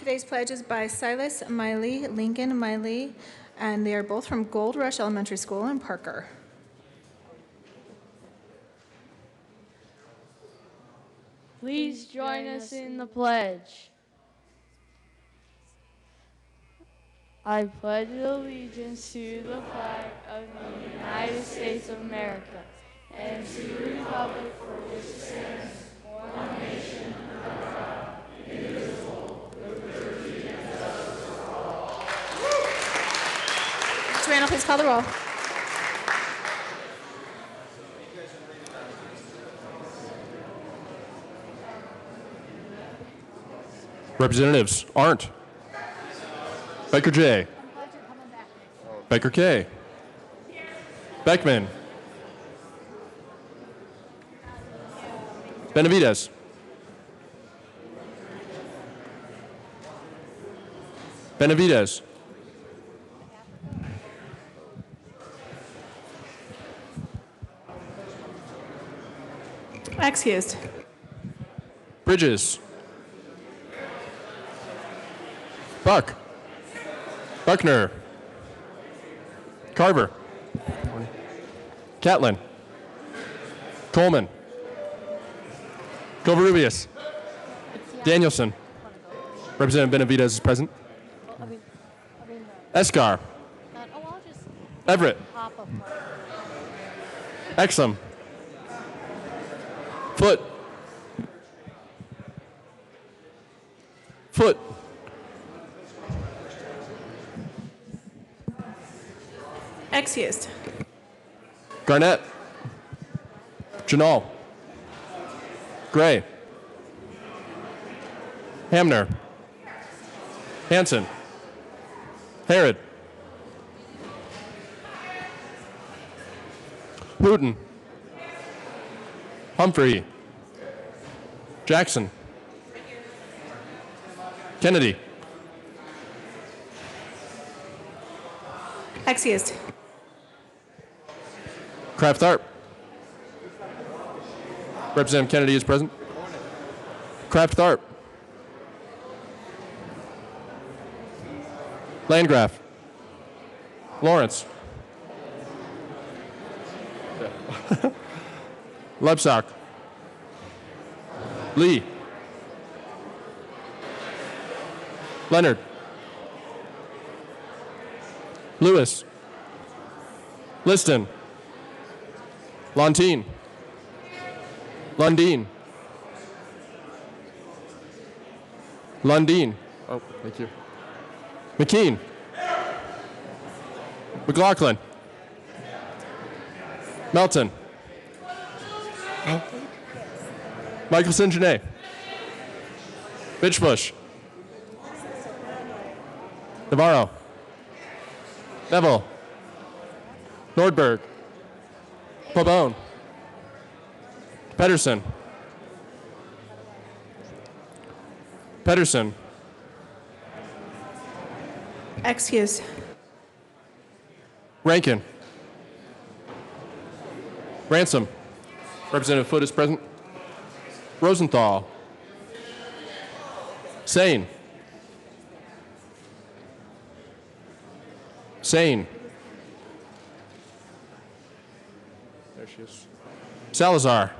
Today's pledge is by Silas Miley, Lincoln Miley, and they are both from Gold Rush Elementary School in Parker. Please join us in the pledge. I pledge allegiance to the flag of the United States of America and to the republic for which it stands, one nation, under God, indivisible, with liberty and justice for all. Mr. Randall, please call the roll. Representatives Arndt, Baker J, Baker K, Beckman, Benavides, Benavides, Excused. Bridges, Buck, Buckner, Carver, Catlin, Coleman, Covarrubias, Danielson, Representative Benavides is present. Escar, Everett, Exum, Foot, Excused. Garnett, Janal, Gray, Hamner, Hanson, Harrod, Wooten, Humphrey, Jackson, Kennedy, Excused. Kraft Tharp. Representative Kennedy is present. Kraft Tharp. Landgraf. Lawrence. Lebsock. Lee. Leonard. Lewis. Liston. Lontine. Lundeen. Lundeen. Oh, thank you. McKean. McLaughlin. Melton. Michelson Janae. Bitchbush. Navarro. Neville. Nordberg. Pabon. Pedersen. Pedersen. Excused. Rankin. Ransom. Representative Foote is present. Rosenthal. Sane. Sane. There she is. Salazar.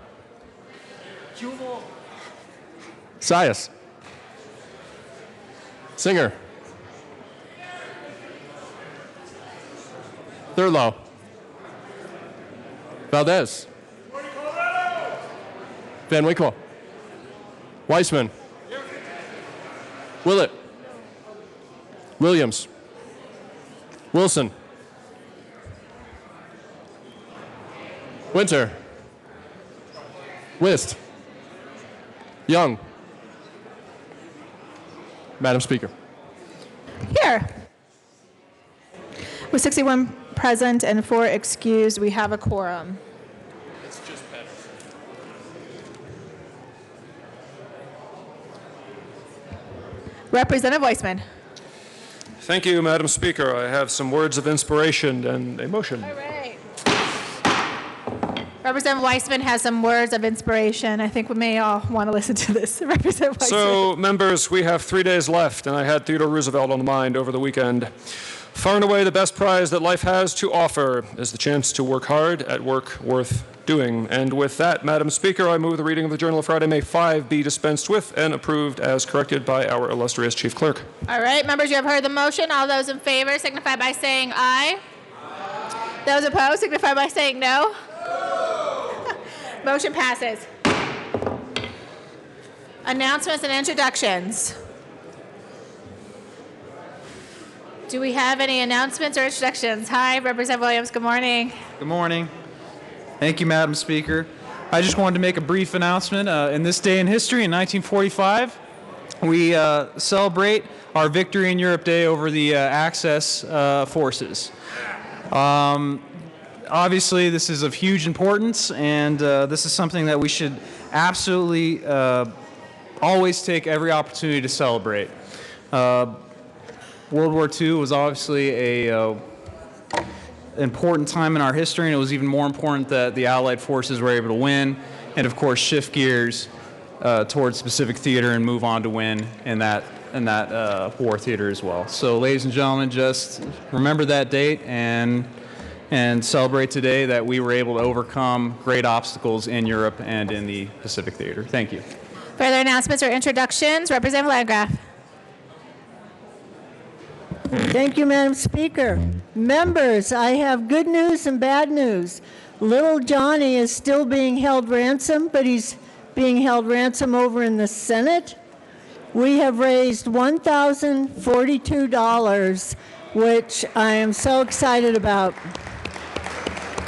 Sias. Singer. Thurlow. Valdez. Van Winkle. Weissman. Willett. Williams. Wilson. Winter. Wist. Young. Madam Speaker. Here. With 61 present and 4 excused, we have a quorum. It's just better. Representative Weissman. Thank you, Madam Speaker. I have some words of inspiration and a motion. All right. Representative Weissman has some words of inspiration. I think we may all want to listen to this. Representative Weissman. So, members, we have 3 days left, and I had Theodore Roosevelt on the mind over the weekend. Far and away, the best prize that life has to offer is the chance to work hard at work worth doing. And with that, Madam Speaker, I move the reading of the Journal of Friday, May 5 be dispensed with and approved as corrected by our illustrious Chief Clerk. All right, members, you have heard the motion. All those in favor signify by saying aye. Those opposed signify by saying no. Motion passes. Announcements and introductions. Do we have any announcements or introductions? Hi, Representative Williams. Good morning. Good morning. Thank you, Madam Speaker. I just wanted to make a brief announcement. In this day in history, in 1945, we celebrate our Victory in Europe Day over the Axis forces. Obviously, this is of huge importance, and this is something that we should absolutely always take every opportunity to celebrate. World War II was obviously a important time in our history, and it was even more important that the Allied forces were able to win, and of course shift gears towards Pacific theater and move on to win in that war theater as well. So, ladies and gentlemen, just remember that date and celebrate today that we were able to overcome great obstacles in Europe and in the Pacific theater. Thank you. Further announcements or introductions? Representative Landgraf. Thank you, Madam Speaker. Members, I have good news and bad news. Little Johnny is still being held ransom, but he's being held ransom over in the Senate. We have raised $1,042, which I am so excited about.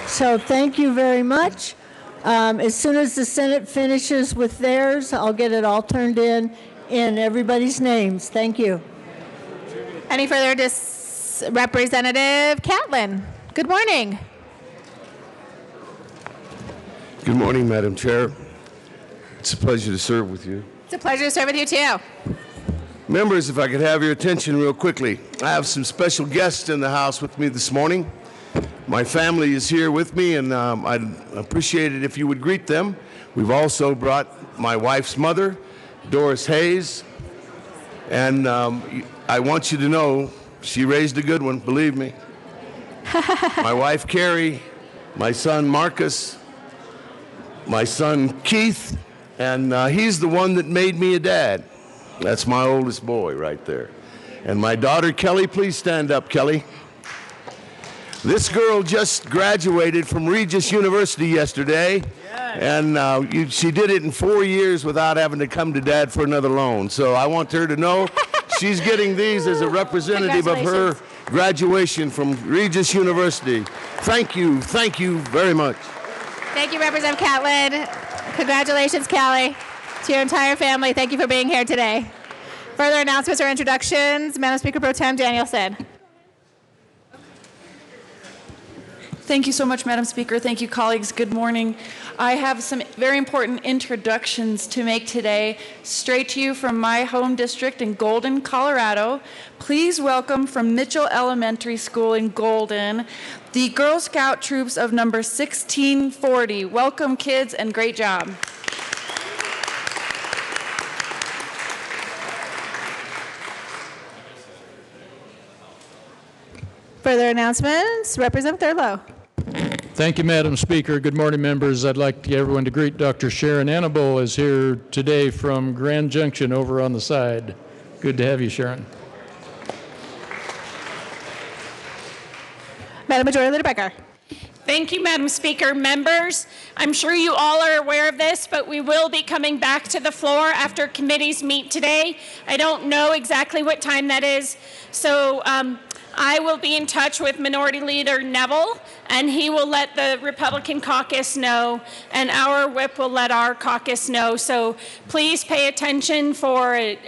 So thank you very much. As soon as the Senate finishes with theirs, I'll get it all turned in everybody's names. Thank you. Any further Representative Catlin. Good morning. Good morning, Madam Chair. It's a pleasure to serve with you. It's a pleasure to serve with you, too. Members, if I could have your attention real quickly. I have some special guests in the house with me this morning. My family is here with me, and I'd appreciate it if you would greet them. We've also brought my wife's mother, Doris Hayes, and I want you to know she raised a good one, believe me. My wife, Carrie, my son, Marcus, my son, Keith, and he's the one that made me a dad. That's my oldest boy right there. And my daughter, Kelly, please stand up, Kelly. This girl just graduated from Regis University yesterday, and she did it in 4 years without having to come to Dad for another loan. So I want her to know she's getting these as a representative of her graduation from Regis University. Thank you very much. Thank you, Representative Catlin. Congratulations, Callie, to your entire family. Thank you for being here today. Further announcements or introductions? Madam Speaker Pro Tem Danielson. Thank you so much, Madam Speaker. Thank you, colleagues. Good morning. I have some very important introductions to make today, straight to you from my home district in Golden, Colorado. Please welcome from Mitchell Elementary School in Golden, the Girl Scout troops of number 1640. Welcome, kids, and great job. Further announcements? Representative Thurlow. Thank you, Madam Speaker. Good morning, members. I'd like everyone to greet Dr. Sharon Annable is here today from Grand Junction over on the side. Good to have you, Sharon. Madam Majority Leader Becker. Thank you, Madam Speaker. Members, I'm sure you all are aware of this, but we will be coming back to the floor after committees meet today. I don't know exactly what time that is, so I will be in touch with Minority Leader Neville, and he will let the Republican caucus know, and our whip will let our caucus know. So please pay attention for a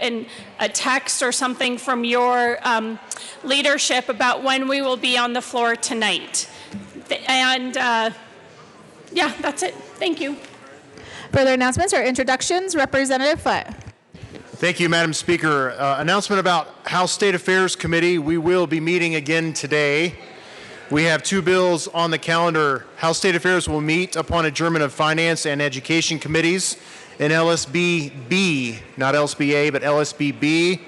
text or something from your leadership about when we will be on the floor tonight. And yeah, that's it. Thank you. Further announcements or introductions? Representative Foote. Thank you, Madam Speaker. Announcement about House State Affairs Committee. We will be meeting again today. We have two bills on the calendar. House State Affairs will meet upon adjournment of Finance and Education Committees in LSB-B, not LSBA, but LSB-B.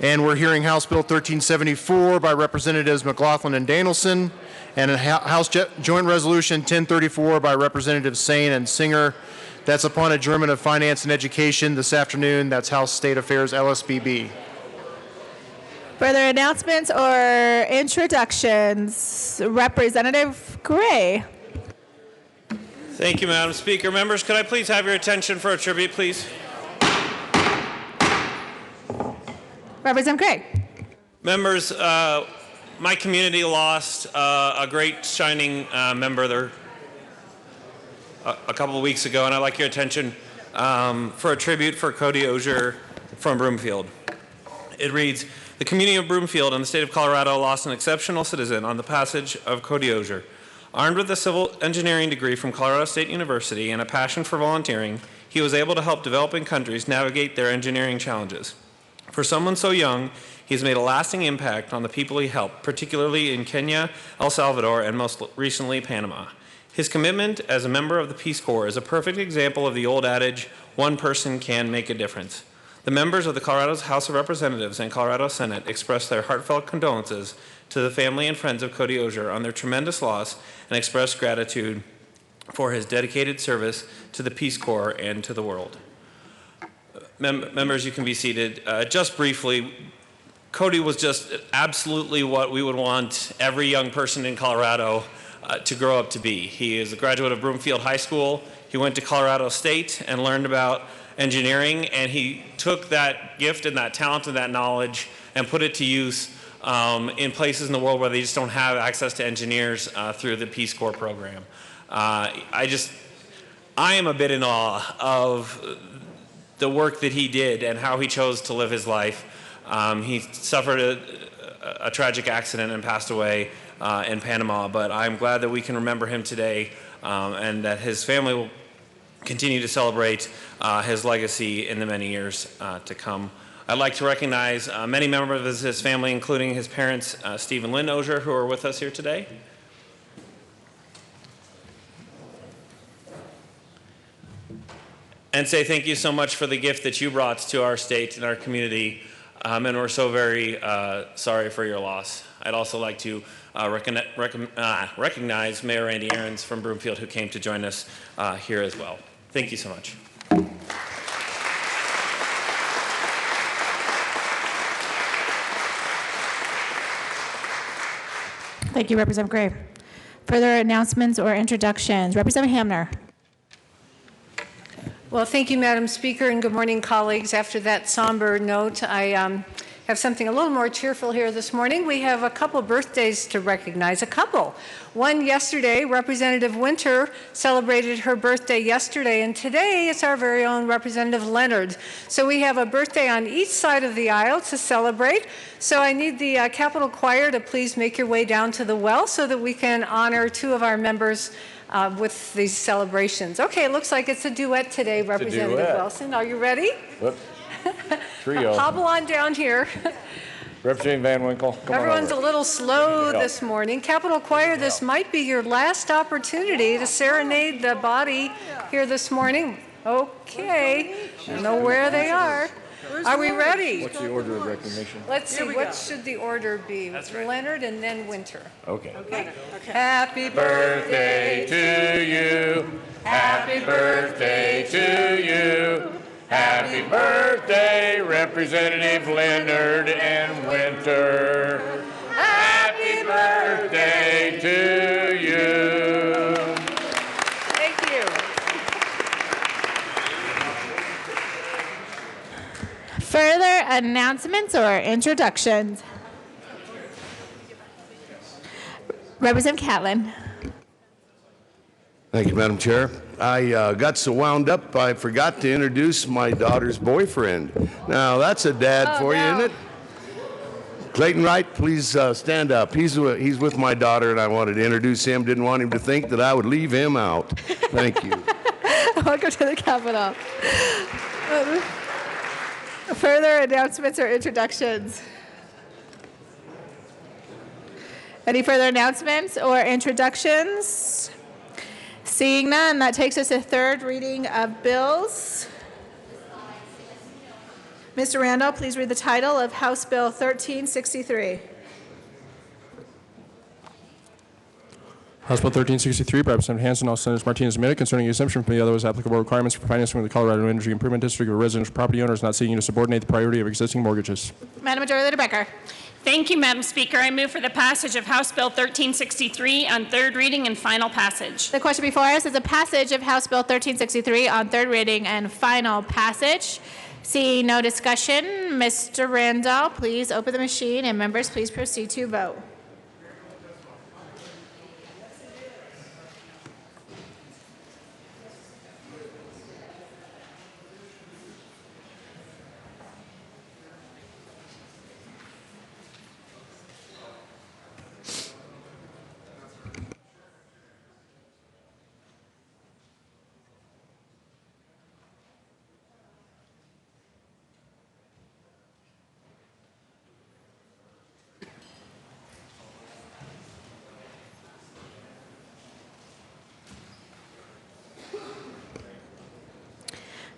And we're hearing House Bill 1374 by Representatives McLaughlin and Danielson, and a House Joint Resolution 1034 by Representatives Sane and Singer. That's upon adjournment of Finance and Education this afternoon. That's House State Affairs LSB-B. Further announcements or introductions? Representative Gray. Thank you, Madam Speaker. Members, could I please have your attention for a tribute, please? Representative Gray. Members, my community lost a great shining member there a couple of weeks ago, and I'd like your attention for a tribute for Cody Osier from Broomfield. It reads, the community of Broomfield and the state of Colorado lost an exceptional citizen on the passage of Cody Osier. Armed with a civil engineering degree from Colorado State University and a passion for volunteering, he was able to help developing countries navigate their engineering challenges. For someone so young, he's made a lasting impact on the people he helped, particularly in Kenya, El Salvador, and most recently Panama. His commitment as a member of the Peace Corps is a perfect example of the old adage, one person can make a difference. The members of the Colorado's House of Representatives and Colorado Senate expressed their heartfelt condolences to the family and friends of Cody Osier on their tremendous loss and expressed gratitude for his dedicated service to the Peace Corps and to the world. Members, you can be seated. Just briefly, Cody was just absolutely what we would want every young person in Colorado to grow up to be. He is a graduate of Broomfield High School. He went to Colorado State and learned about engineering, and he took that gift and that talent and that knowledge and put it to use in places in the world where they just don't have access to engineers through the Peace Corps program. I am a bit in awe of the work that he did and how he chose to live his life. He suffered a tragic accident and passed away in Panama, but I'm glad that we can remember him today and that his family will continue to celebrate his legacy in the many years to come. I'd like to recognize many members of his family, including his parents, Steve and Lynn Osier, who are with us here today. And say thank you so much for the gift that you brought to our state and our community, and we're so very sorry for your loss. I'd also like to recognize Mayor Randy Aarons from Broomfield, who came to join us here as well. Thank you so much. Thank you, Representative Gray. Further announcements or introductions? Representative Hamner. Well, thank you, Madam Speaker, and good morning, colleagues. After that somber note, I have something a little more cheerful here this morning. We have a couple birthdays to recognize, One yesterday, Representative Winter celebrated her birthday yesterday, and today it's our very own Representative Leonard. So we have a birthday on each side of the aisle to celebrate. So I need the Capitol Choir to please make your way down to the well so that we can honor two of our members with these celebrations. Okay, it looks like it's a duet today, Representative Wilson. Are you ready? Whoop. Trio. Hobble on down here. Representative Van Winkle, come Everyone's on over. a little slow this morning. Capitol Choir, this might be your last opportunity to serenade the body here this morning. Okay, I know where they are. Are we ready? What's the order of recognition? Let's see, what should the order be? Leonard and then Winter. Okay. Happy Birthday to you. Happy birthday to you. Happy birthday, Representative Leonard and Winter. Happy birthday to you. Thank you. Further announcements or introductions? Representative Catlin. Thank you, Madam Chair. I got so wound up, I forgot to introduce my daughter's boyfriend. Now, that's a dad for you, isn't it? Clayton Wright, please stand up. He's with my daughter, and I wanted to introduce him. Didn't want him to think that I would leave him out. Thank you. Welcome to the Capitol. Further announcements or introductions? Any further announcements or introductions? Seeing none, that takes us to third reading of bills. Mr. Randall, please read the title of House Bill 1363. House Bill 1363 by Representative Hanson, all Senators Martinez and Minnick, concerning exemption from the otherwise applicable requirements for financing of the Colorado Energy Improvement District of residential property owners not seeking to subordinate the priority of existing mortgages. Madam Majority Leader Becker. Thank you, Madam Speaker. I move for the passage of House Bill 1363 on third reading and final passage. The question before us is a passage of House Bill 1363 on third reading and final passage. Seeing no discussion, Mr. Randall, please open the machine, and members, please proceed to vote.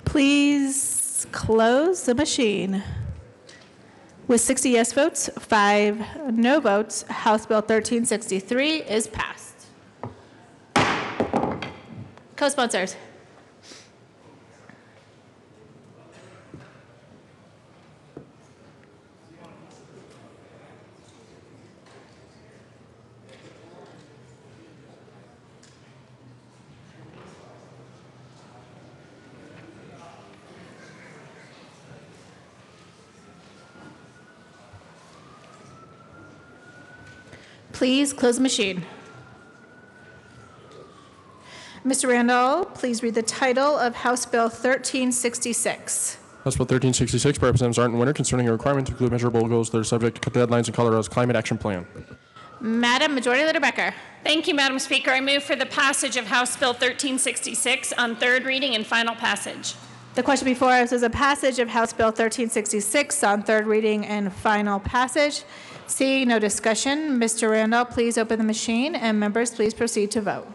Please close the machine. With 60 yes votes, 5 no votes, House Bill 1363 is passed. Co-sponsors. Please close the machine. Mr. Randall, please read the title of House Bill 1366. House Bill 1366 by Representatives Arndt and Winter, concerning a requirement to include measurable goals that are subject to deadlines in Colorado's Climate Action Plan. Madam Majority Leader Becker. Thank you, Madam Speaker. I move for the passage of House Bill 1366 on third reading and final passage. The question before us is a passage of House Bill 1366 on third reading and final passage. Seeing no discussion, Mr. Randall, please open the machine, and members, please proceed to vote.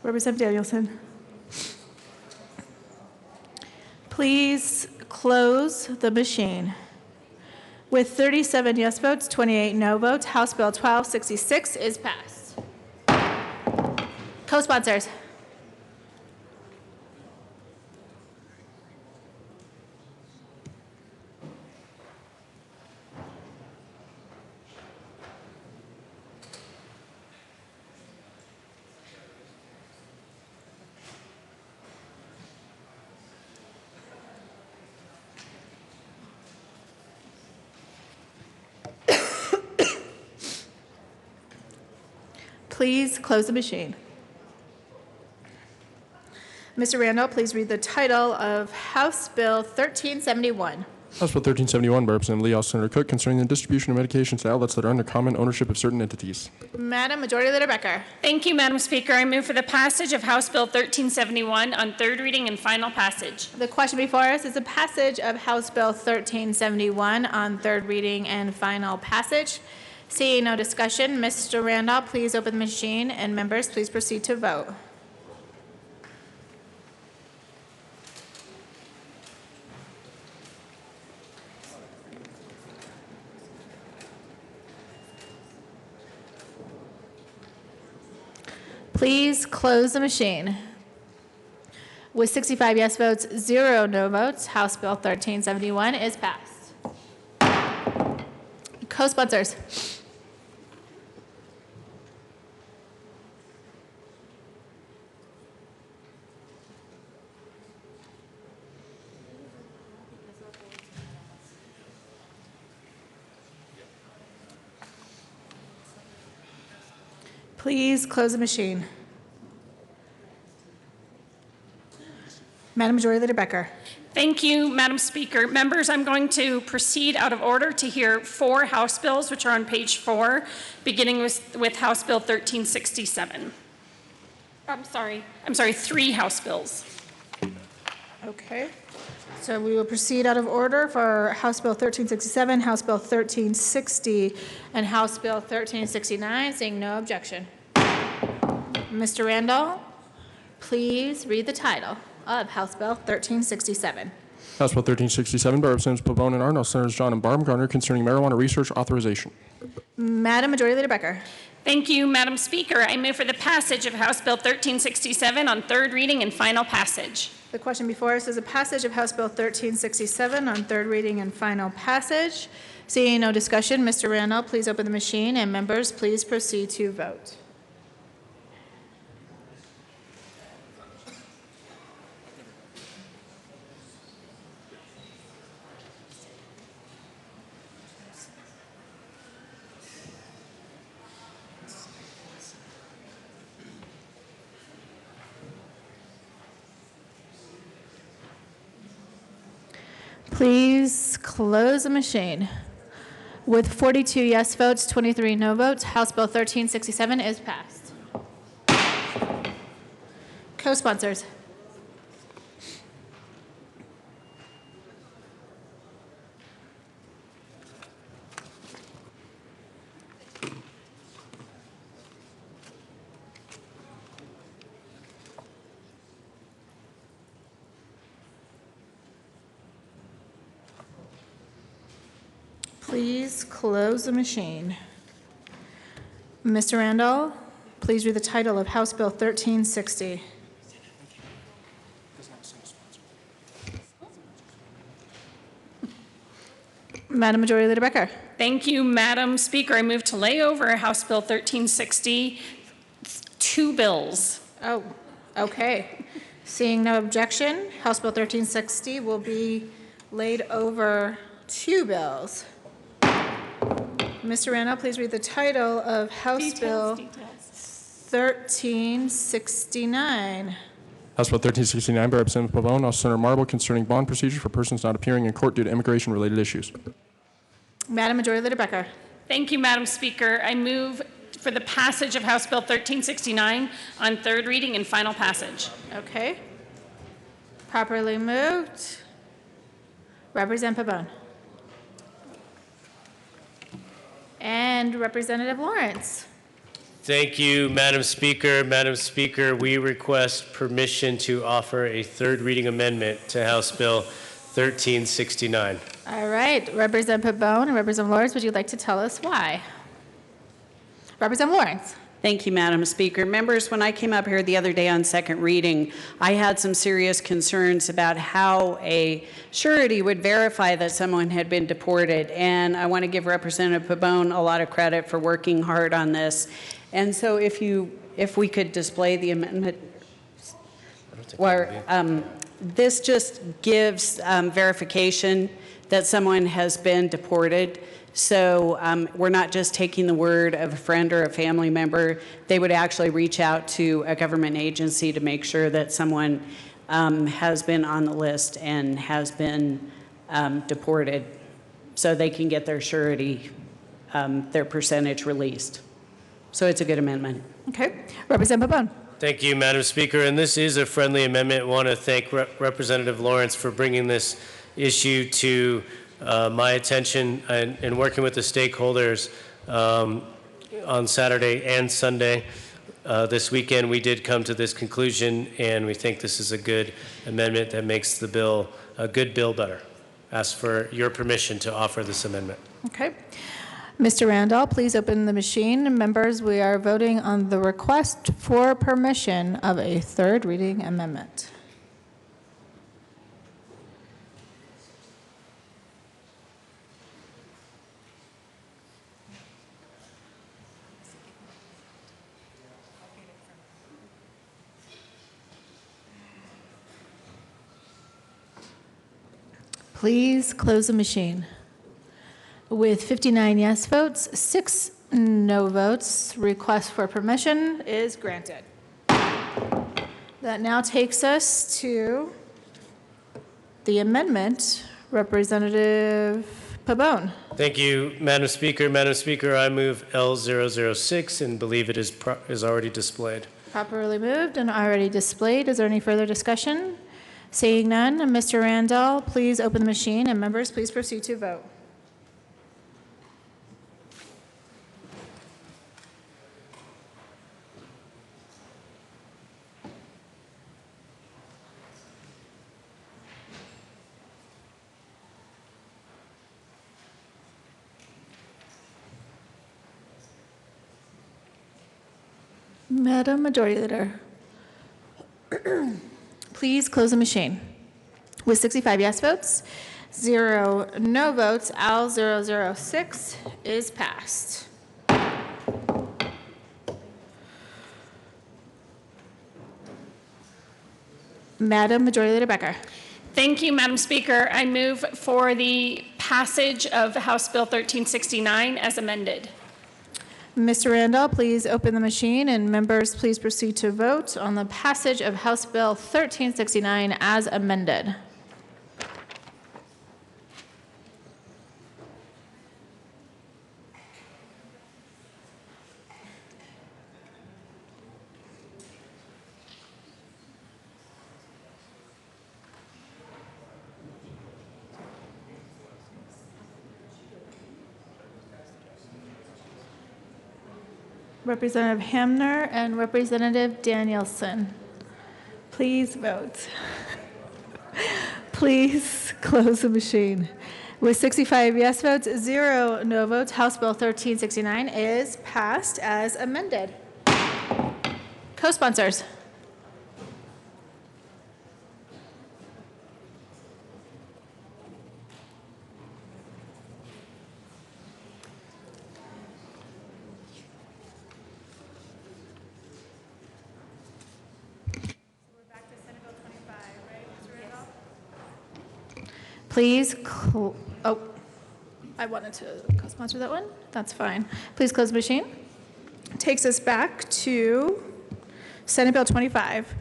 Representative Danielson. Please close the machine. With 37 yes votes, 28 no votes, House Bill 1266 is passed. Co-sponsors. Please close the machine. Mr. Randall, please read the title of House Bill 1371. House Bill 1371 by Representative Lee, Senator Cook, concerning the distribution of medications to outlets that are under common ownership of certain entities. Madam Majority Leader Becker. Thank you, Madam Speaker. I move for the passage of House Bill 1371 on third reading and final passage. The question before us is the passage of House Bill 1371 on third reading and final passage. Seeing no discussion, Mr. Randall, please open the machine, and members, please proceed to vote. Please close the machine. With 65 yes votes, 0 no votes, House Bill 1371 is passed. Co-sponsors. Please close the machine. Madam Majority Leader Becker. Thank you, Madam Speaker. Members, I'm going to proceed out of order to hear 4 House bills, which are on page 4, beginning with House Bill 1367. I'm sorry, 3 House bills. Okay. So we will proceed out of order for House Bill 1367, House Bill 1360, and House Bill 1369, seeing no objection. Mr. Randall, please read the title of House Bill 1367. House Bill 1367 by Representatives Pavone and Arnold, Senators John and Baumgartner, concerning marijuana research authorization. Madam Majority Leader Becker. Thank you, Madam Speaker. I move for the passage of House Bill 1367 on third reading and final passage. The question before us is a passage of House Bill 1367 on third reading and final passage. Seeing no discussion, Mr. Randall, please open the machine, and members, please proceed to vote. Please close the machine. With 42 yes votes, 23 no votes, House Bill 1367 is passed. Co-sponsors. Please close the machine. Mr. Randall, please read the title of House Bill 1360. Madam Majority Leader Becker. Thank you, Madam Speaker. I move to lay over House Bill 1360, 2 bills. Oh, okay. Seeing no objection, House Bill 1360 will be laid over 2 bills. Mr. Randall, please read the title of House Bill 1369. House Bill 1369 by Representative Pavone, also Senator Marble, concerning bond procedures for persons not appearing in court due to immigration-related issues. Madam Majority Leader Becker. Thank you, Madam Speaker. I move for the passage of House Bill 1369 on third reading and final passage. Okay. Properly moved. Representative Pavone. And Representative Lawrence. Thank you, Madam Speaker. Madam Speaker, we request permission to offer a third reading amendment to House Bill 1369. All right. Representative Pavone and Representative Lawrence, would you like to tell us why? Representative Lawrence. Thank you, Madam Speaker. Members, when I came up here the other day on second reading, I had some serious concerns about how a surety would verify that someone had been deported. And I want to give Representative Pavone a lot of credit for working hard on this. And so if we could display the amendment, where this just gives verification that someone has been deported. So we're not just taking the word of a friend or a family member. They would actually reach out to a government agency to make sure that someone has been on the list and has been deported, so they can get their surety, their percentage released. So it's a good amendment. Okay. Representative Pavone. Thank you, Madam Speaker. And this is a friendly amendment. I want to thank Representative Lawrence for bringing this issue to my attention and working with the stakeholders on Saturday and Sunday. This weekend we did come to this conclusion, and we think this is a good amendment that makes the bill, a good bill, better. Ask for your permission to offer this amendment. Okay. Mr. Randall, please open the machine. Members, we are voting on the request for permission of a third reading amendment. Please close the machine. With 59 yes votes, 6 no votes, request for permission is granted. That now takes us to the amendment, Representative Pabon. Thank you, Madam Speaker. Madam Speaker, I move L006 and believe it is already displayed. Properly moved and already displayed. Is there any further discussion? Seeing none, Mr. Randall, please open the machine, and members, please proceed to vote. Madam Majority Leader, please close the machine. With 65 yes votes, 0 no votes, L006 is passed. Madam Majority Leader Becker. Thank you, Madam Speaker. I move for the passage of House Bill 1369 as amended. Mr. Randall, please open the machine, and members, please proceed to vote on the passage of House Bill 1369 as amended. Representative Hamner and Representative Danielson, please vote. Please close the machine. With 65 yes votes, 0 no votes, House Bill 1369 is passed as amended. Co-sponsors. Please, I wanted to co-sponsor that one. That's fine. Please close the machine. Takes us back to Senate Bill 25.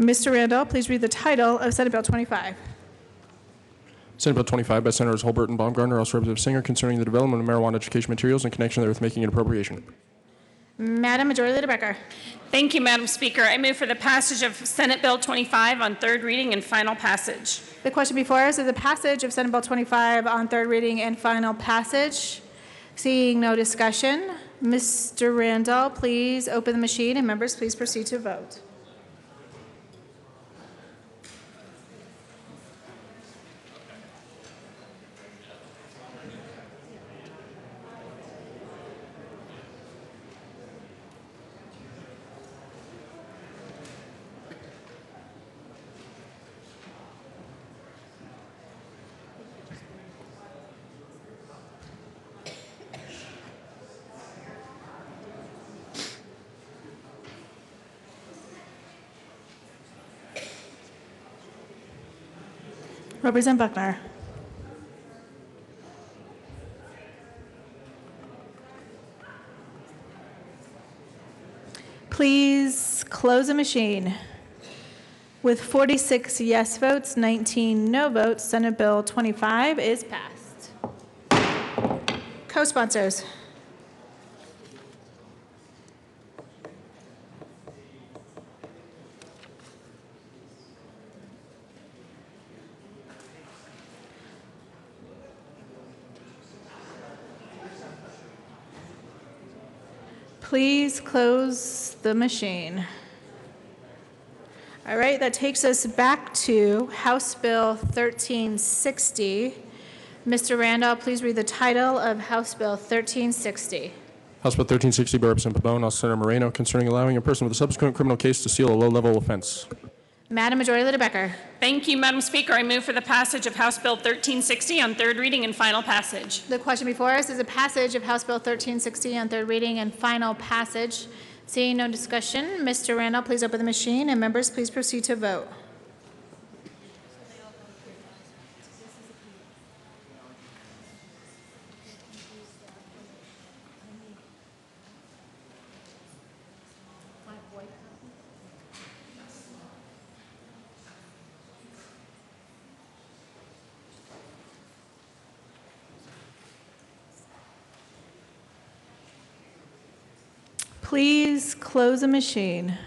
Mr. Randall, please read the title of Senate Bill 25. Senate Bill 25 by Senators Holbert and Baumgartner, also Representative Singer, concerning the development of marijuana education materials in connection therewith making an appropriation. Madam Majority Leader Becker. Thank you, Madam Speaker. I move for the passage of Senate Bill 25 on third reading and final passage. The question before us is the passage of Senate Bill 25 on third reading and final passage. Seeing no discussion, Mr. Randall, please open the machine, and members, please proceed to vote. Representative Buckner. Please close the machine. With 46 yes votes, 19 no votes, Senate Bill 25 is passed. Co-sponsors. Please close the machine. All right, that takes us back to House Bill 1360. Mr. Randall, please read the title of House Bill 1360. House Bill 1360 by Representative Pabon, also Senator Moreno, concerning allowing a person with a subsequent criminal case to seal a low-level offense. Madam Majority Leader Becker. Thank you, Madam Speaker. I move for the passage of House Bill 1360 on third reading and final passage. The question before us is a passage of House Bill 1360 on third reading and final passage. Seeing no discussion, Mr. Randall, please open the machine, and members, please proceed to vote. Please close the machine.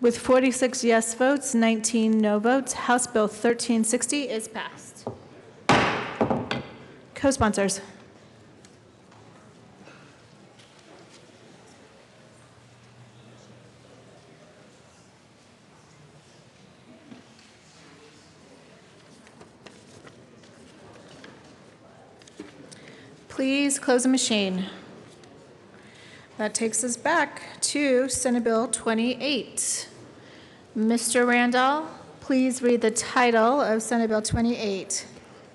With 46 yes votes, 19 no votes, House Bill 1360 is passed. Co-sponsors. Please close the machine. That takes us back to Senate Bill 28. Mr. Randall, please read the title of Senate Bill 28.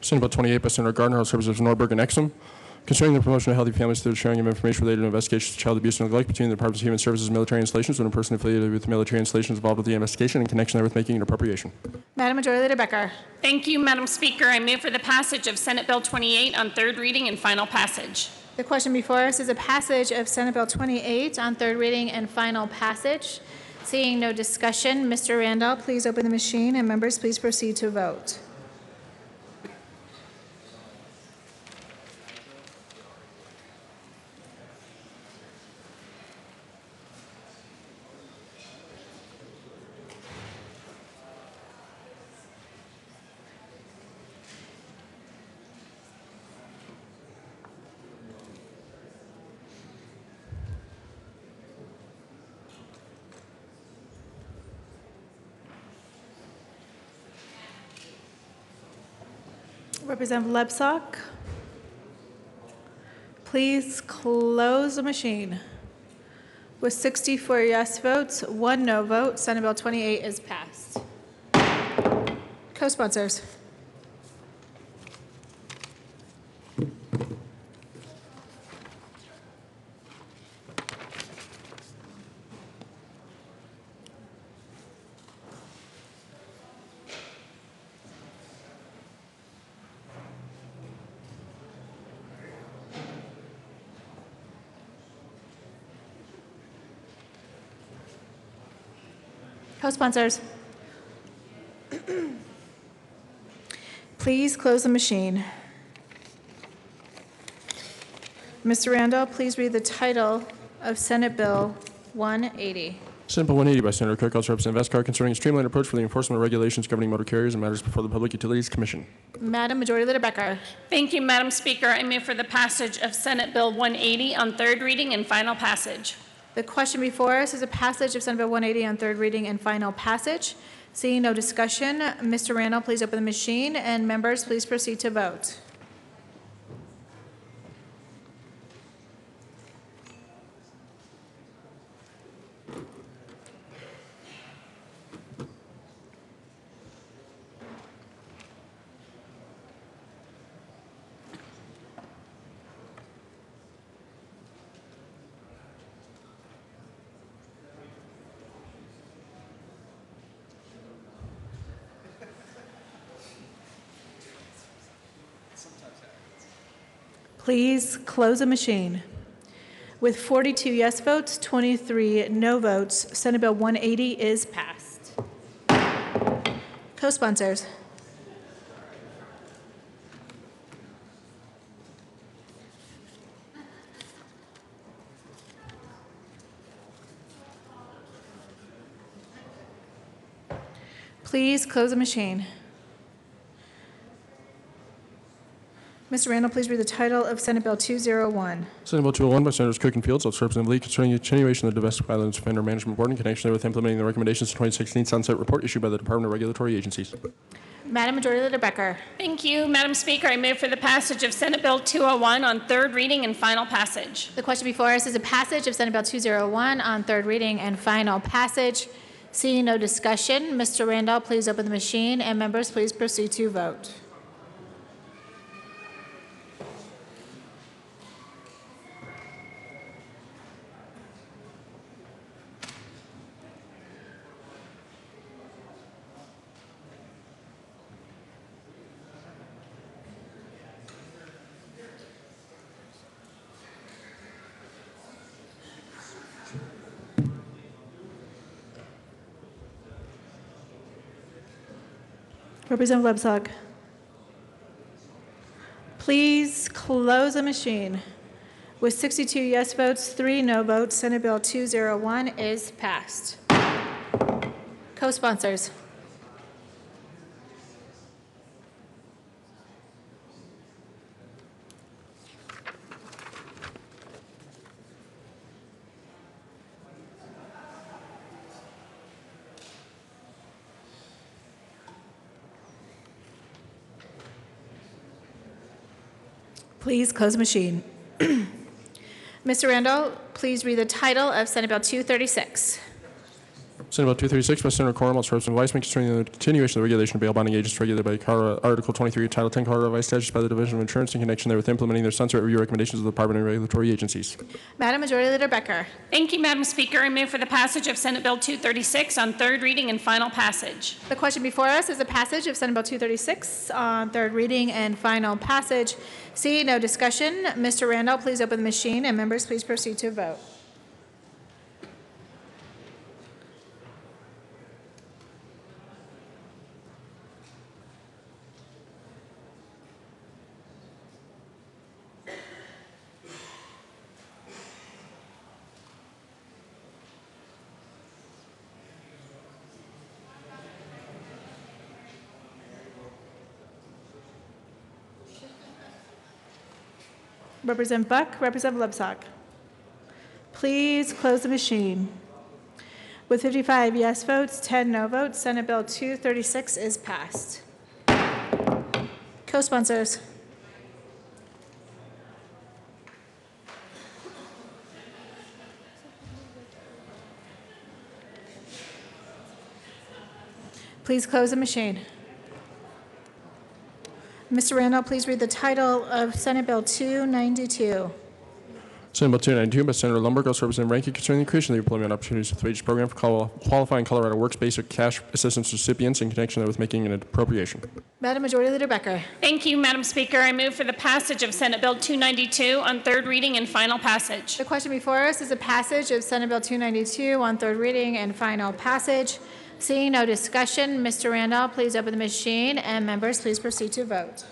Senate Bill 28 by Senator Gardner, House Representatives Norberg and Exum, concerning the promotion of healthy families through the sharing of information related to investigations of child abuse and neglect between the Department of Human Services and military installations when a person affiliated with military installations involved with the investigation in connection therewith making an appropriation. Madam Majority Leader Becker. Thank you, Madam Speaker. I move for the passage of Senate Bill 28 on third reading and final passage. The question before us is a passage of Senate Bill 28 on third reading and final passage. Seeing no discussion, Mr. Randall, please open the machine, and members, please proceed to vote. Representative Lebsack, please close the machine. With 64 yes votes, 1 no vote, Senate Bill 28 is passed. Co-sponsors. Co-sponsors. Please close the machine. Mr. Randall, please read the title of Senate Bill 180. Senate Bill 180 by Senator Clerk, House Representative Vescar, concerning a streamlined approach for the enforcement of regulations governing motor carriers and matters before the Public Utilities Commission. Madam Majority Leader Becker. Thank you, Madam Speaker. I move for the passage of Senate Bill 180 on third reading and final passage. The question before us is a passage of Senate Bill 180 on third reading and final passage. Seeing no discussion, Mr. Randall, please open the machine, and members, please proceed to vote. Please close the machine. With 42 yes votes, 23 no votes, Senate Bill 180 is passed. Co-sponsors. Please close the machine. Mr. Randall, please read the title of Senate Bill 201. Senate Bill 201 by Senators Cook and Fields, House Representative Lee, concerning the continuation of the Domestic Violence Offender Management Board in connection with implementing the recommendations of the 2016 Sunset Report issued by the Department of Regulatory Agencies. Madam Majority Leader Becker. Thank you, Madam Speaker. I move for the passage of Senate Bill 201 on third reading and final passage. The question before us is a passage of Senate Bill 201 on third reading and final passage. Seeing no discussion, Mr. Randall, please open the machine, and members, please proceed to vote. Representative Lebsack. Please close the machine. With 62 yes votes, 3 no votes, Senate Bill 201 is passed. Co-sponsors. Please close the machine. Mr. Randall, please read the title of Senate Bill 236. Senate Bill 236 by Senator Cornwell, Representative Weissman, concerning the continuation of the regulation of bail bonding agents regulated by Colorado, Article 23, Title 10 Colorado Revised Statutes by the Division of Insurance in connection therewith implementing their sunset review recommendations of the Department of Regulatory Agencies. Madam Majority Leader Becker. Thank you, Madam Speaker. I move for the passage of Senate Bill 236 on third reading and final passage. The question before us is the passage of Senate Bill 236 on third reading and final passage. Seeing no discussion, Mr. Randall, please open the machine, and members, please proceed to vote. Representative Buck, Representative Lebsack. Please close the machine. With 55 yes votes, 10 no votes, Senate Bill 236 is passed. Co-sponsors. Please close the machine. Mr. Randall, please read the title of Senate Bill 292. Senate Bill 292 by Senator Lumberg, also Representative Rankin, concerning the creation of the Employment Opportunities with Wages Program for qualifying Colorado Works Basic Cash Assistance recipients in connection with making an appropriation. Madam Majority Leader Becker. Thank you, Madam Speaker. I move for the passage of Senate Bill 292 on third reading and final passage. The question before us is a passage of Senate Bill 292 on third reading and final passage. Seeing no discussion, Mr. Randall, please open the machine, and members, please proceed to vote.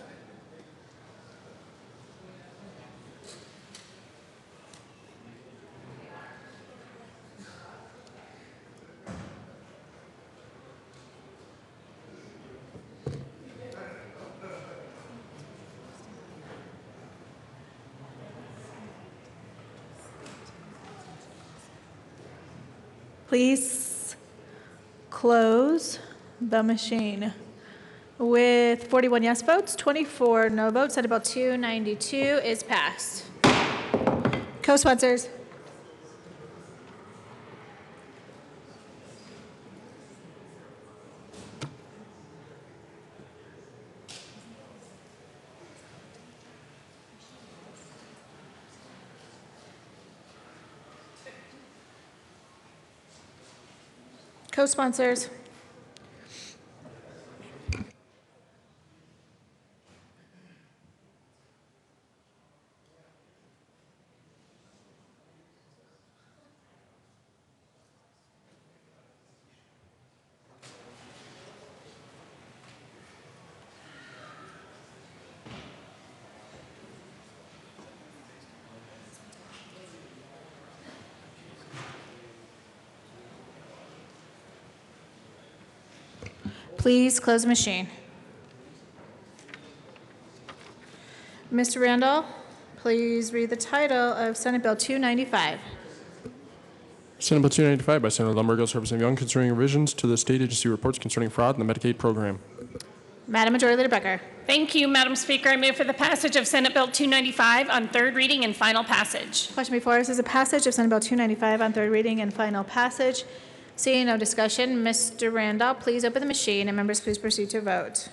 Please close the machine. With 41 yes votes, 24 no votes, Senate Bill 292 is passed. Co-sponsors. Co-sponsors. Please close the machine. Mr. Randall, please read the title of Senate Bill 295. Senate Bill 295 by Senator Lumberg, also Representative Young, concerning revisions to the state agency reports concerning fraud in the Medicaid program. Madam Majority Leader Becker. Thank you, Madam Speaker. I move for the passage of Senate Bill 295 on third reading and final passage. Question before us is a passage of Senate Bill 295 on third reading and final passage. Seeing no discussion, Mr. Randall, please open the machine, and members, please proceed to vote.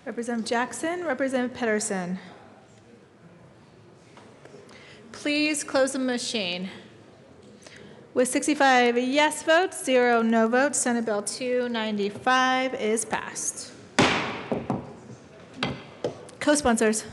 Representative Jackson, Representative Pedersen. Please close the machine. With 65 yes votes, 0 no votes, Senate Bill 295 is passed. Co-sponsors.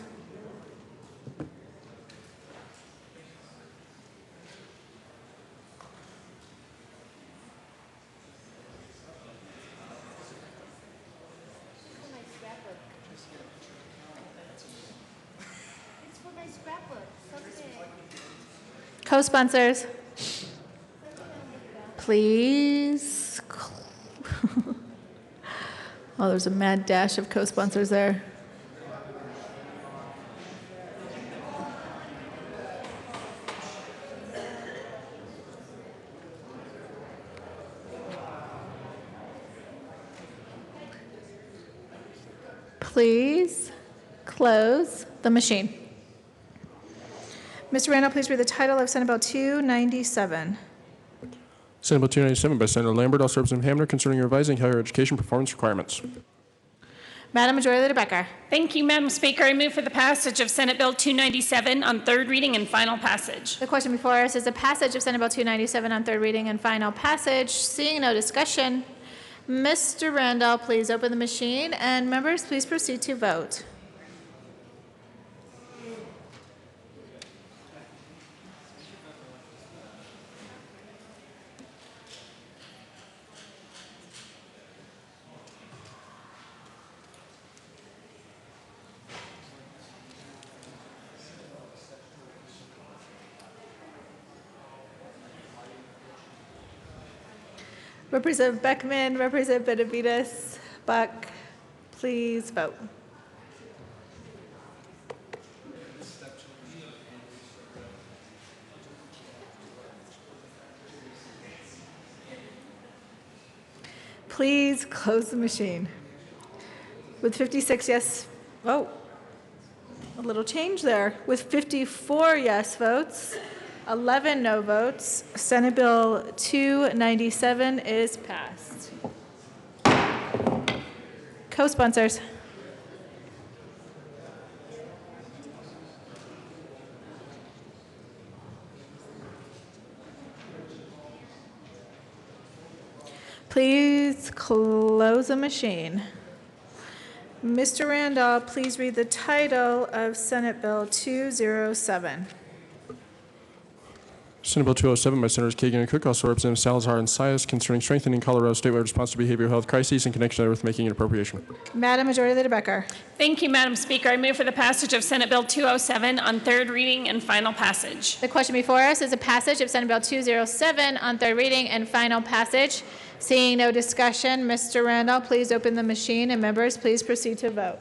Co-sponsors. Please. Oh, there's a mad dash of co-sponsors there. Please close the machine. Mr. Randall, please read the title of Senate Bill 297. Senate Bill 297 by Senator Lambert, also Representative Hamner, concerning revising higher education performance requirements. Madam Majority Leader Becker. Thank you, Madam Speaker. I move for the passage of Senate Bill 297 on third reading and final passage. The question before us is the passage of Senate Bill 297 on third reading and final passage. Seeing no discussion, Mr. Randall, please open the machine, and members, please proceed to vote. Representative Beckman, Representative Benavides, Buck, please vote. Please close the machine. With 56 yes, oh, a little change there. With 54 yes votes, 11 no votes, Senate Bill 297 is passed. Co-sponsors. Please close the machine. Mr. Randall, please read the title of Senate Bill 207. Senate Bill 207 by Senators Kagan and Cook, also Representative Salazar and Sias, concerning strengthening Colorado statewide response to behavioral health crises in connection with making an appropriation. Madam Majority Leader Becker. Thank you, Madam Speaker. I move for the passage of Senate Bill 207 on third reading and final passage. The question before us is a passage of Senate Bill 207 on third reading and final passage. Seeing no discussion, Mr. Randall, please open the machine, and members, please proceed to vote.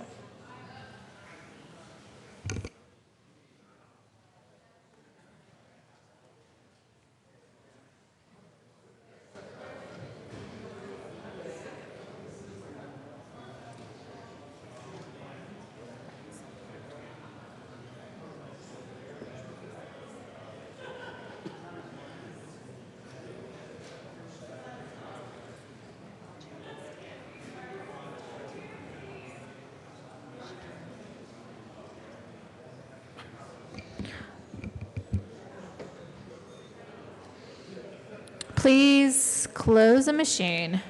Please close the machine.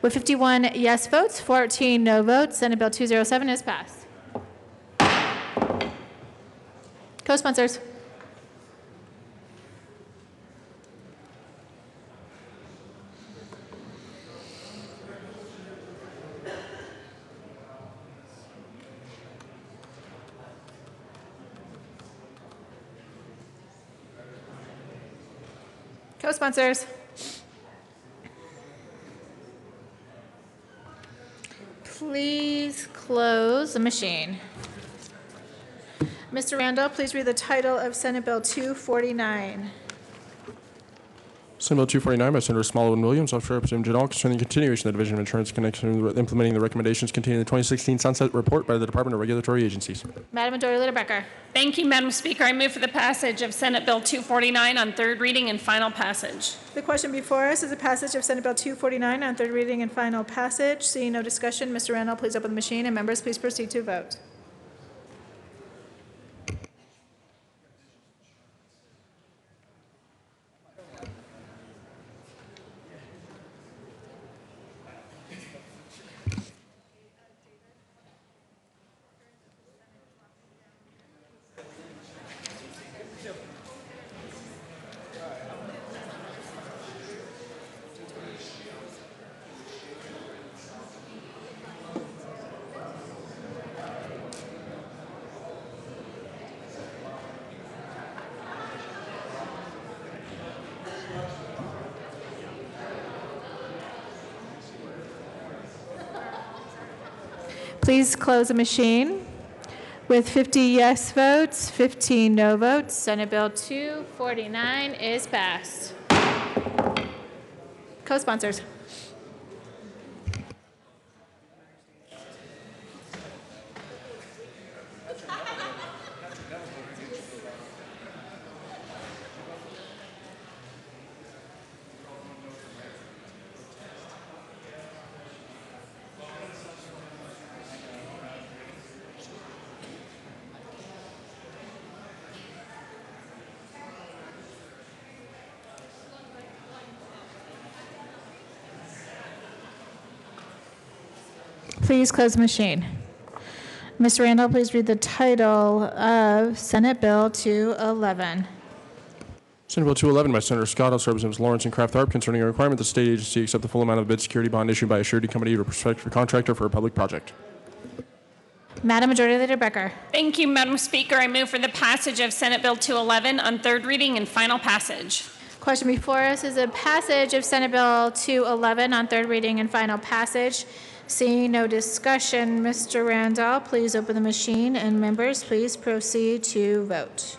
With 51 yes votes, 14 no votes, Senate Bill 207 is passed. Co-sponsors. Co-sponsors. Please close the machine. Mr. Randall, please read the title of Senate Bill 249. Senate Bill 249 by Senator Smallwood and Williams, also Representative Jadal, concerning the continuation of the Division of Insurance in connection with implementing the recommendations contained in the 2016 Sunset Report by the Department of Regulatory Agencies. Madam Majority Leader Becker. Thank you, Madam Speaker. I move for the passage of Senate Bill 249 on third reading and final passage. The question before us is a passage of Senate Bill 249 on third reading and final passage. Seeing no discussion, Mr. Randall, please open the machine, and members, please proceed to vote. Please close the machine. With 50 yes votes, 15 no votes, Senate Bill 249 is passed. Co-sponsors. Please close the machine. Mr. Randall, please read the title of Senate Bill 211. Senate Bill 211 by Senator Scott, House Representatives Lawrence and Kraft Tharp, concerning a requirement that the state agency accept the full amount of bid security bond issued by a surety company to a prospective contractor for a public project. Madam Majority Leader Becker. Thank you, Madam Speaker. I move for the passage of Senate Bill 211 on third reading and final passage. Question before us is a passage of Senate Bill 211 on third reading and final passage. Seeing no discussion, Mr. Randall, please open the machine, and members, please proceed to vote.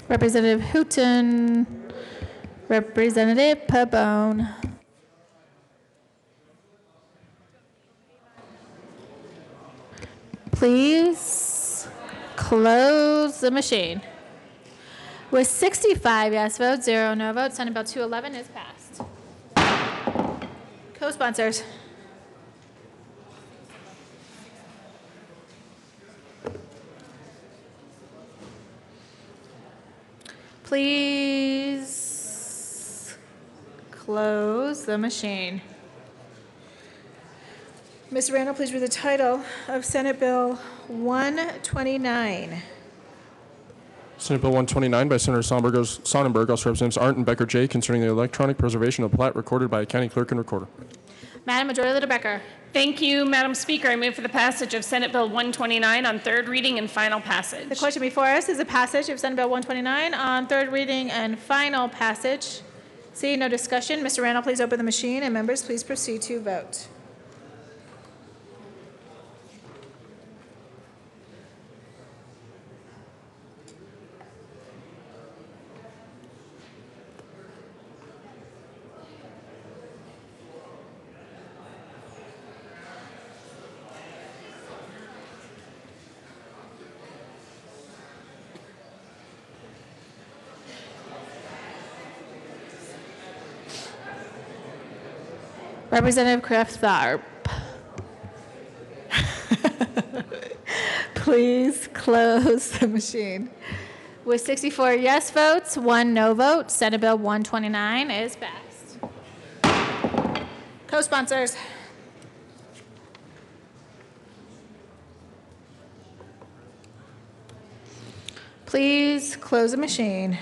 Representative Hooton, Representative Pabon. Please close the machine. With 65 yes votes, 0 no votes, Senate Bill 211 is passed. Co-sponsors. Please close the machine. Mr. Randall, please read the title of Senate Bill 129. Senate Bill 129 by Senator Sonnenberg, House Representatives Arndt and Becker J., concerning the electronic preservation of plat recorded by a county clerk and recorder. Madam Majority Leader Becker. Thank you, Madam Speaker. I move for the passage of Senate Bill 129 on third reading and final passage. The question before us is a passage of Senate Bill 129 on third reading and final passage. Seeing no discussion, Mr. Randall, please open the machine, and members, please proceed to vote. Representative Kraft Tharp. Please close the machine. With 64 yes votes, 1 no vote, Senate Bill 129 is passed. Co-sponsors. Please close the machine.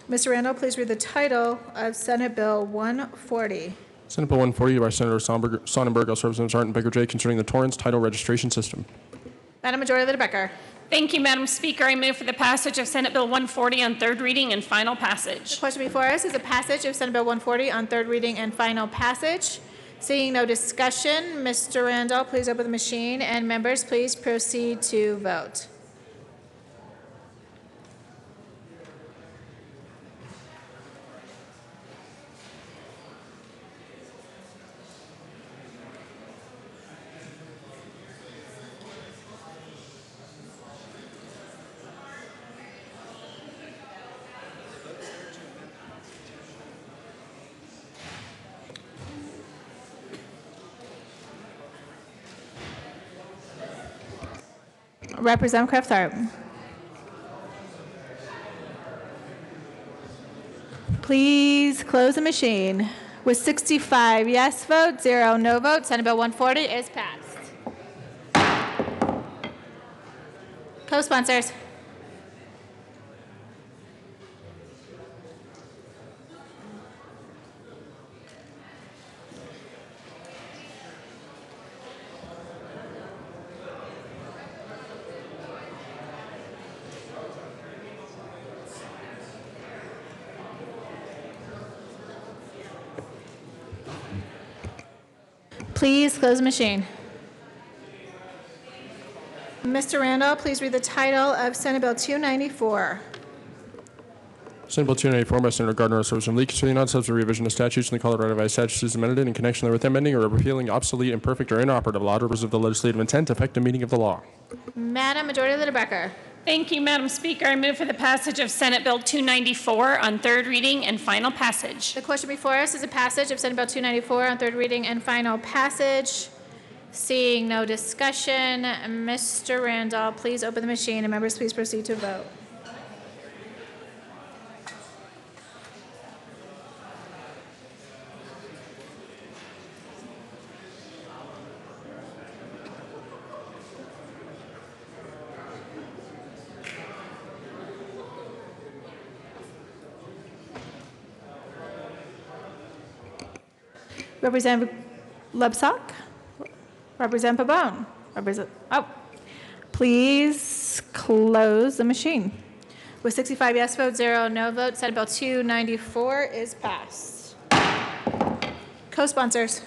Mr. Randall, please read the title of Senate Bill 140. Senate Bill 140 by Senator Sonnenberg, House Representatives Arndt and Becker J., concerning the Torrance Title Registration System. Madam Majority Leader Becker. Thank you, Madam Speaker. I move for the passage of Senate Bill 140 on third reading and final passage. The question before us is a passage of Senate Bill 140 on third reading and final passage. Seeing no discussion, Mr. Randall, please open the machine, and members, please proceed to vote. Representative Kraft Tharp. Please close the machine. With 65 yes votes, 0 no votes, Senate Bill 140 is passed. Co-sponsors. Please close the machine. Mr. Randall, please read the title of Senate Bill 294. Senate Bill 294 by Senator Gardner S. Rosen Lee, concerning non-substantive revision of statutes in the Colorado Revised Statutes as amended in connection therewith amending or repealing obsolete, imperfect, or inoperative law to preserve the legislative intent, effective meaning of the law. Madam Majority Leader Becker. Thank you, Madam Speaker. I move for the passage of Senate Bill 294 on third reading and final passage. The question before us is the passage of Senate Bill 294 on third reading and final passage. Seeing no discussion, Mr. Randall, please open the machine, and members, please proceed to vote. Representative Lebsack? Representative Pabon? Please close the machine. With 65 yes votes, 0 no votes, Senate Bill 294 is passed. Co-sponsors.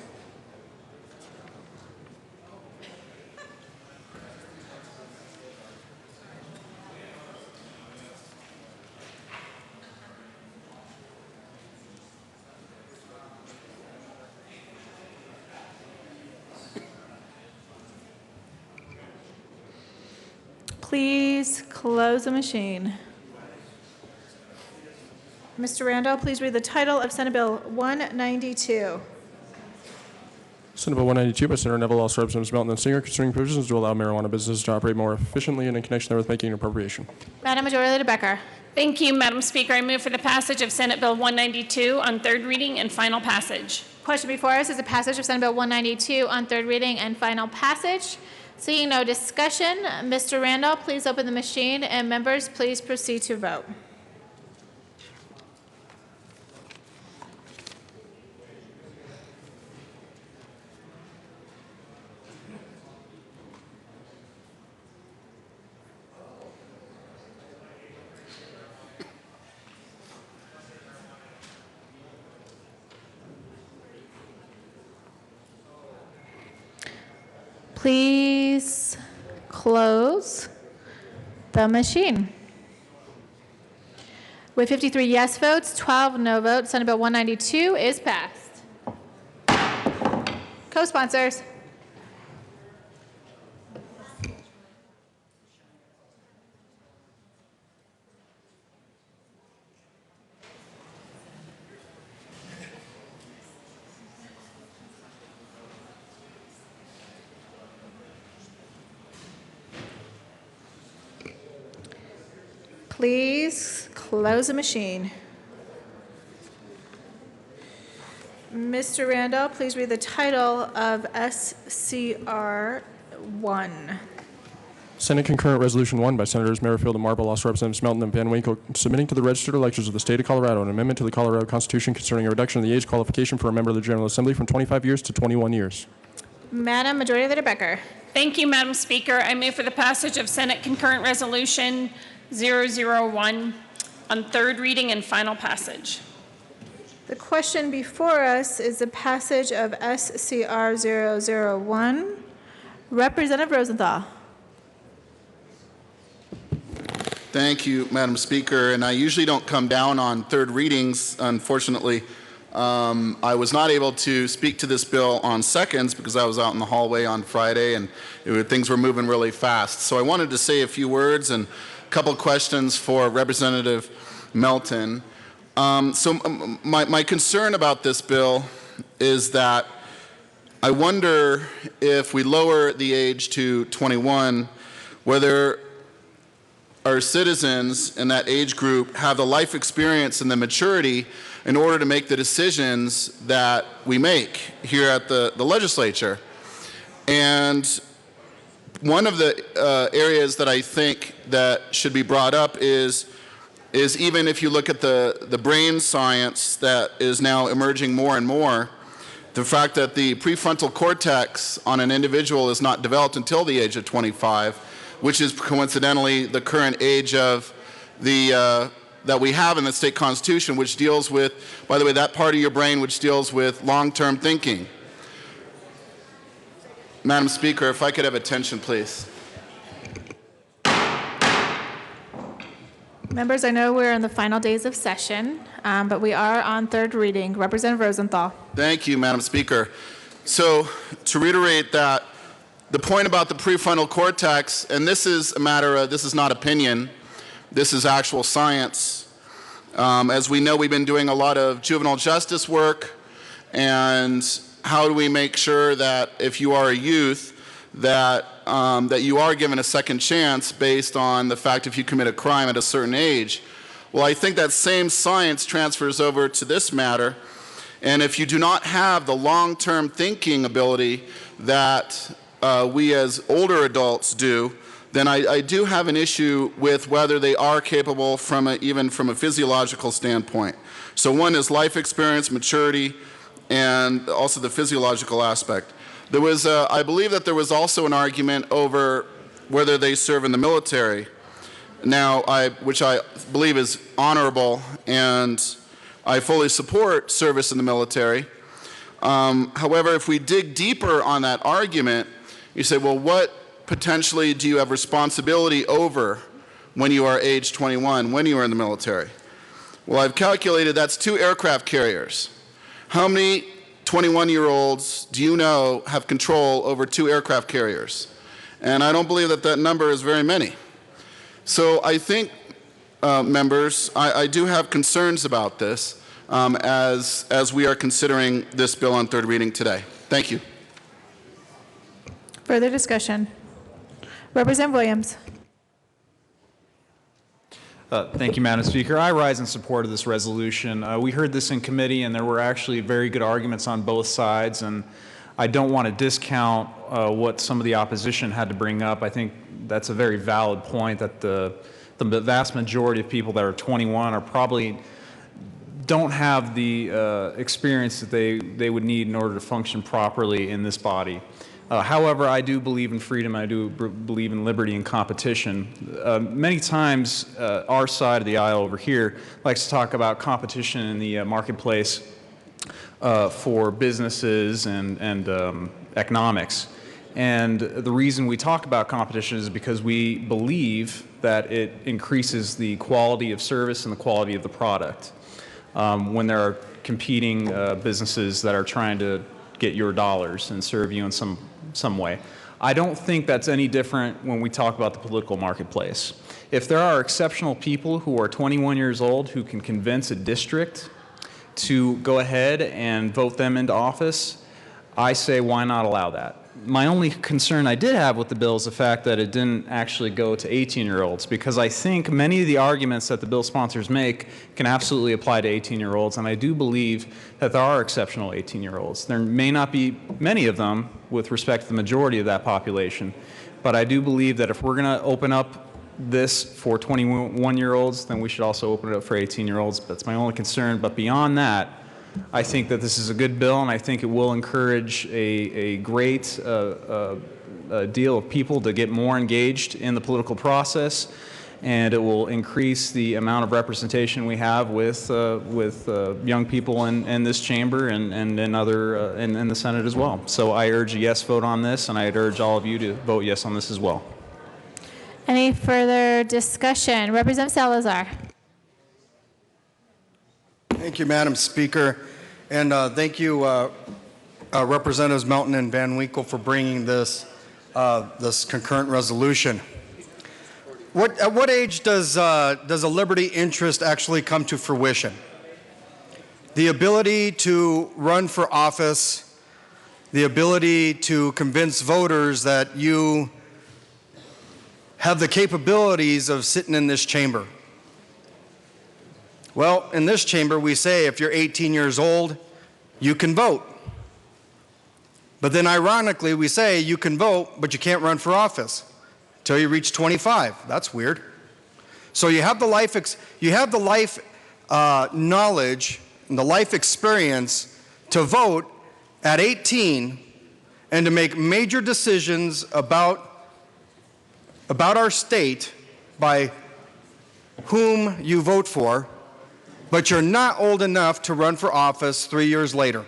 Please close the machine. Mr. Randall, please read the title of Senate Bill 192. Senate Bill 192 by Senator Neville, also Representatives Melton and Singer, concerning provisions to allow marijuana businesses to operate more efficiently and in connection therewith making an appropriation. Madam Majority Leader Becker. Thank you, Madam Speaker. I move for the passage of Senate Bill 192 on third reading and final passage. Question before us is the passage of Senate Bill 192 on third reading and final passage. Seeing no discussion, Mr. Randall, please open the machine, and members, please proceed to vote. Please close the machine. With 53 yes votes, 12 no votes, Senate Bill 192 is passed. Co-sponsors. Please close the machine. Mr. Randall, please read the title of SCR 1. Senate Concurrent Resolution 1 by Senators Merrifield and Marble, also Representatives Melton and Van Winkle, submitting to the registered electors of the state of Colorado an amendment to the Colorado Constitution concerning a reduction of the age qualification for a member of the General Assembly from 25 years to 21 years. Madam Majority Leader Becker. Thank you, Madam Speaker. I move for the passage of Senate Concurrent Resolution 001 on third reading and final passage. The question before us is the passage of SCR 001. Representative Rosenthal. Thank you, Madam Speaker. And I usually don't come down on third readings, unfortunately. I was not able to speak to this bill on seconds because I was out in the hallway on Friday and things were moving really fast. So I wanted to say a few words and a couple questions for Representative Melton. My concern about this bill is that I wonder if we lower the age to 21, whether our citizens in that age group have the life experience and the maturity in order to make the decisions that we make here at the legislature. And one of the areas that I think that should be brought up is even if you look at the brain science that is now emerging more and more, the fact that the prefrontal cortex on an individual is not developed until the age of 25, which is coincidentally the current age of the that we have in the state constitution, which deals with, by the way, that part of your brain which deals with long-term thinking. Madam Speaker, if I could have attention, please. Members, I know we're in the final days of session, but we are on third reading. Representative Rosenthal. Thank you, Madam Speaker. So, to reiterate that, the point about the prefrontal cortex, and this is a matter of, this is not opinion, this is actual science. As we know, we've been doing a lot of juvenile justice work, and how do we make sure that if you are a youth, that you are given a second chance based on the fact if you commit a crime at a certain age? Well, I think that same science transfers over to this matter, and if you do not have the long-term thinking ability that we as older adults do, then I do have an issue with whether they are capable even from a physiological standpoint. So one is life experience, maturity, and also the physiological aspect. There was, I believe that there was also an argument over whether they serve in the military. Now, which I believe is honorable, and I fully support service in the military. However, if we dig deeper on that argument, you say, well, what potentially do you have responsibility over when you are age 21, when you are in the military? Well, I've calculated that's 2 aircraft carriers. How many 21-year-olds do you know have control over 2 aircraft carriers? And I don't believe that that number is very many. So I think, members, I do have concerns about this as we are considering this bill on third reading today. Thank you. Further discussion. Representative Williams. Thank you, Madam Speaker. I rise in support of this resolution. We heard this in committee, and there were actually very good arguments on both sides, and I don't want to discount what some of the opposition had to bring up. I think that's a very valid point that the vast majority of people that are 21 are probably don't have the experience that they would need in order to function properly in this body. However, I do believe in freedom. I do believe in liberty and competition. Many times, our side of the aisle over here likes to talk about competition in the marketplace for businesses and economics. And the reason we talk about competition is because we believe that it increases the quality of service and the quality of the product. When there are competing businesses that are trying to get your dollars and serve you in some way. I don't think that's any different when we talk about the political marketplace. If there are exceptional people who are 21 years old who can convince a district to go ahead and vote them into office, I say why not allow that? My only concern I did have with the bill is the fact that it didn't actually go to 18-year-olds, because I think many of the arguments that the bill sponsors make can absolutely apply to 18-year-olds, and I do believe that there are exceptional 18-year-olds. There may not be many of them with respect to the majority of that population, but I do believe that if we're going to open up this for 21-year-olds, then we should also open it up for 18-year-olds. That's my only concern, but beyond that, I think that this is a good bill, and I think it will encourage a great deal of people to get more engaged in the political process, and it will increase the amount of representation we have with young people in this chamber and in other in the Senate as well. So I urge a yes vote on this, and I'd urge all of you to vote yes on this as well. Any further discussion? Representative Salazar. Thank you, Madam Speaker, and thank you, Representatives Melton and Van Winkle, for bringing this concurrent resolution. At what age does a liberty interest actually come to fruition? The ability to run for office, the ability to convince voters that you have the capabilities of sitting in this chamber. Well, in this chamber, we say if you're 18 years old, you can vote. But then ironically, we say you can vote, but you can't run for office until you reach 25. That's weird. So you have the life knowledge and the life experience to vote at 18 and to make major decisions about our state by whom you vote for, but you're not old enough to run for office 3 years later.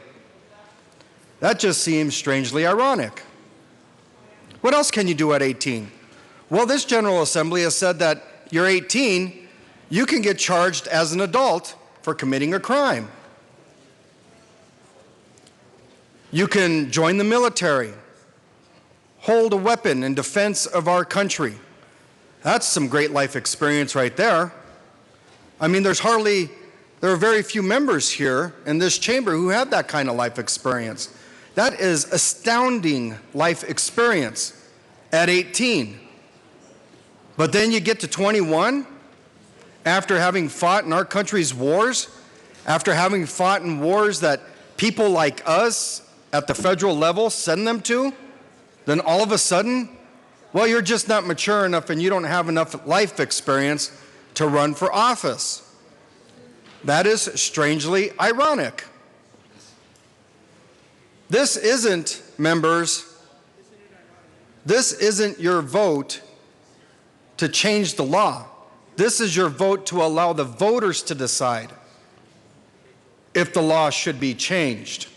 That just seems strangely ironic. What else can you do at 18? Well, this General Assembly has said that you're 18, you can get charged as an adult for committing a crime. You can join the military, hold a weapon in defense of our country. That's some great life experience right there. I mean, there are very few members here in this chamber who have that kind of life experience. That is astounding life experience at 18. But then you get to 21, after having fought in our country's wars, after having fought in wars that people like us at the federal level send them to, then all of a sudden, well, you're just not mature enough and you don't have enough life experience to run for office. That is strangely ironic. This isn't, members, this isn't your vote to change the law. This is your vote to allow the voters to decide if the law should be changed.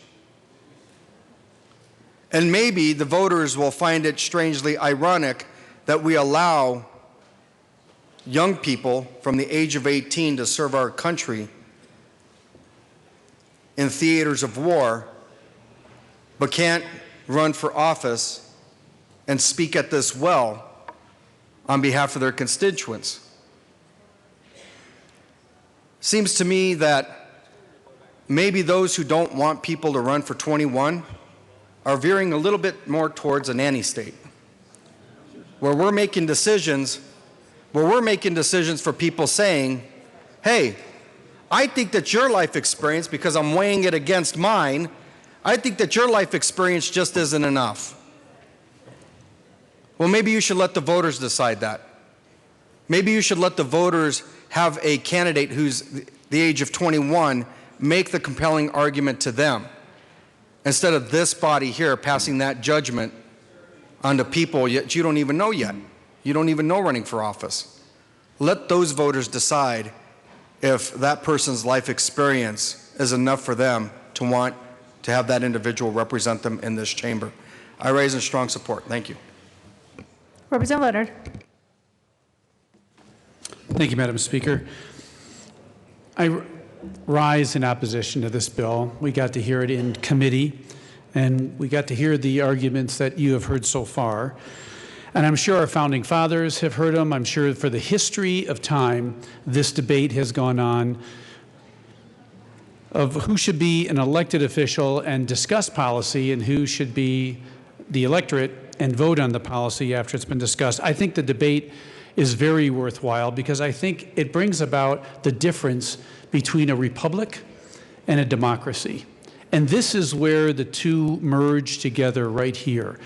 And maybe the voters will find it strangely ironic that we allow young people from the age of 18 to serve our country in theaters of war, but can't run for office and speak at this well on behalf of their constituents. Seems to me that maybe those who don't want people to run for 21 are veering a little bit more towards a nanny state, where we're making decisions for people saying, hey, I think that your life experience, because I'm weighing it against mine, I think that your life experience just isn't enough. Well, maybe you should let the voters decide that. Maybe you should let the voters have a candidate who's the age of 21 make the compelling argument to them, instead of this body here passing that judgment onto people yet you don't even know yet. You don't even know running for office. Let those voters decide if that person's life experience is enough for them to want to have that individual represent them in this chamber. I raise in strong support. Thank you. Representative Leonard. Thank you, Madam Speaker. I rise in opposition to this bill. We got to hear it in committee, and we got to hear the arguments that you have heard so far. And I'm sure our founding fathers have heard them. I'm sure for the history of time, this debate has gone on of who should be an elected official and discuss policy and who should be the electorate and vote on the policy after it's been discussed. I think the debate is very worthwhile because I think it brings about the difference between a republic and a democracy. And this is where the two merge together right here.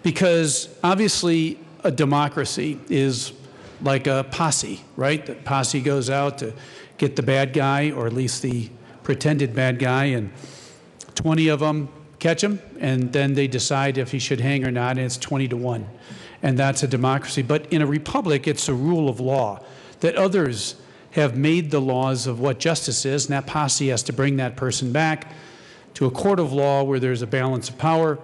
Because obviously a democracy is like a posse, right? The posse goes out to get the bad guy, or at least the pretended bad guy, and 20 of them catch him, and then they decide if he should hang or not, and it's 20-1. And that's a democracy. But in a republic, it's a rule of law that others have made the laws of what justice is, and that posse has to bring that person back to a court of law where there's a balance of power,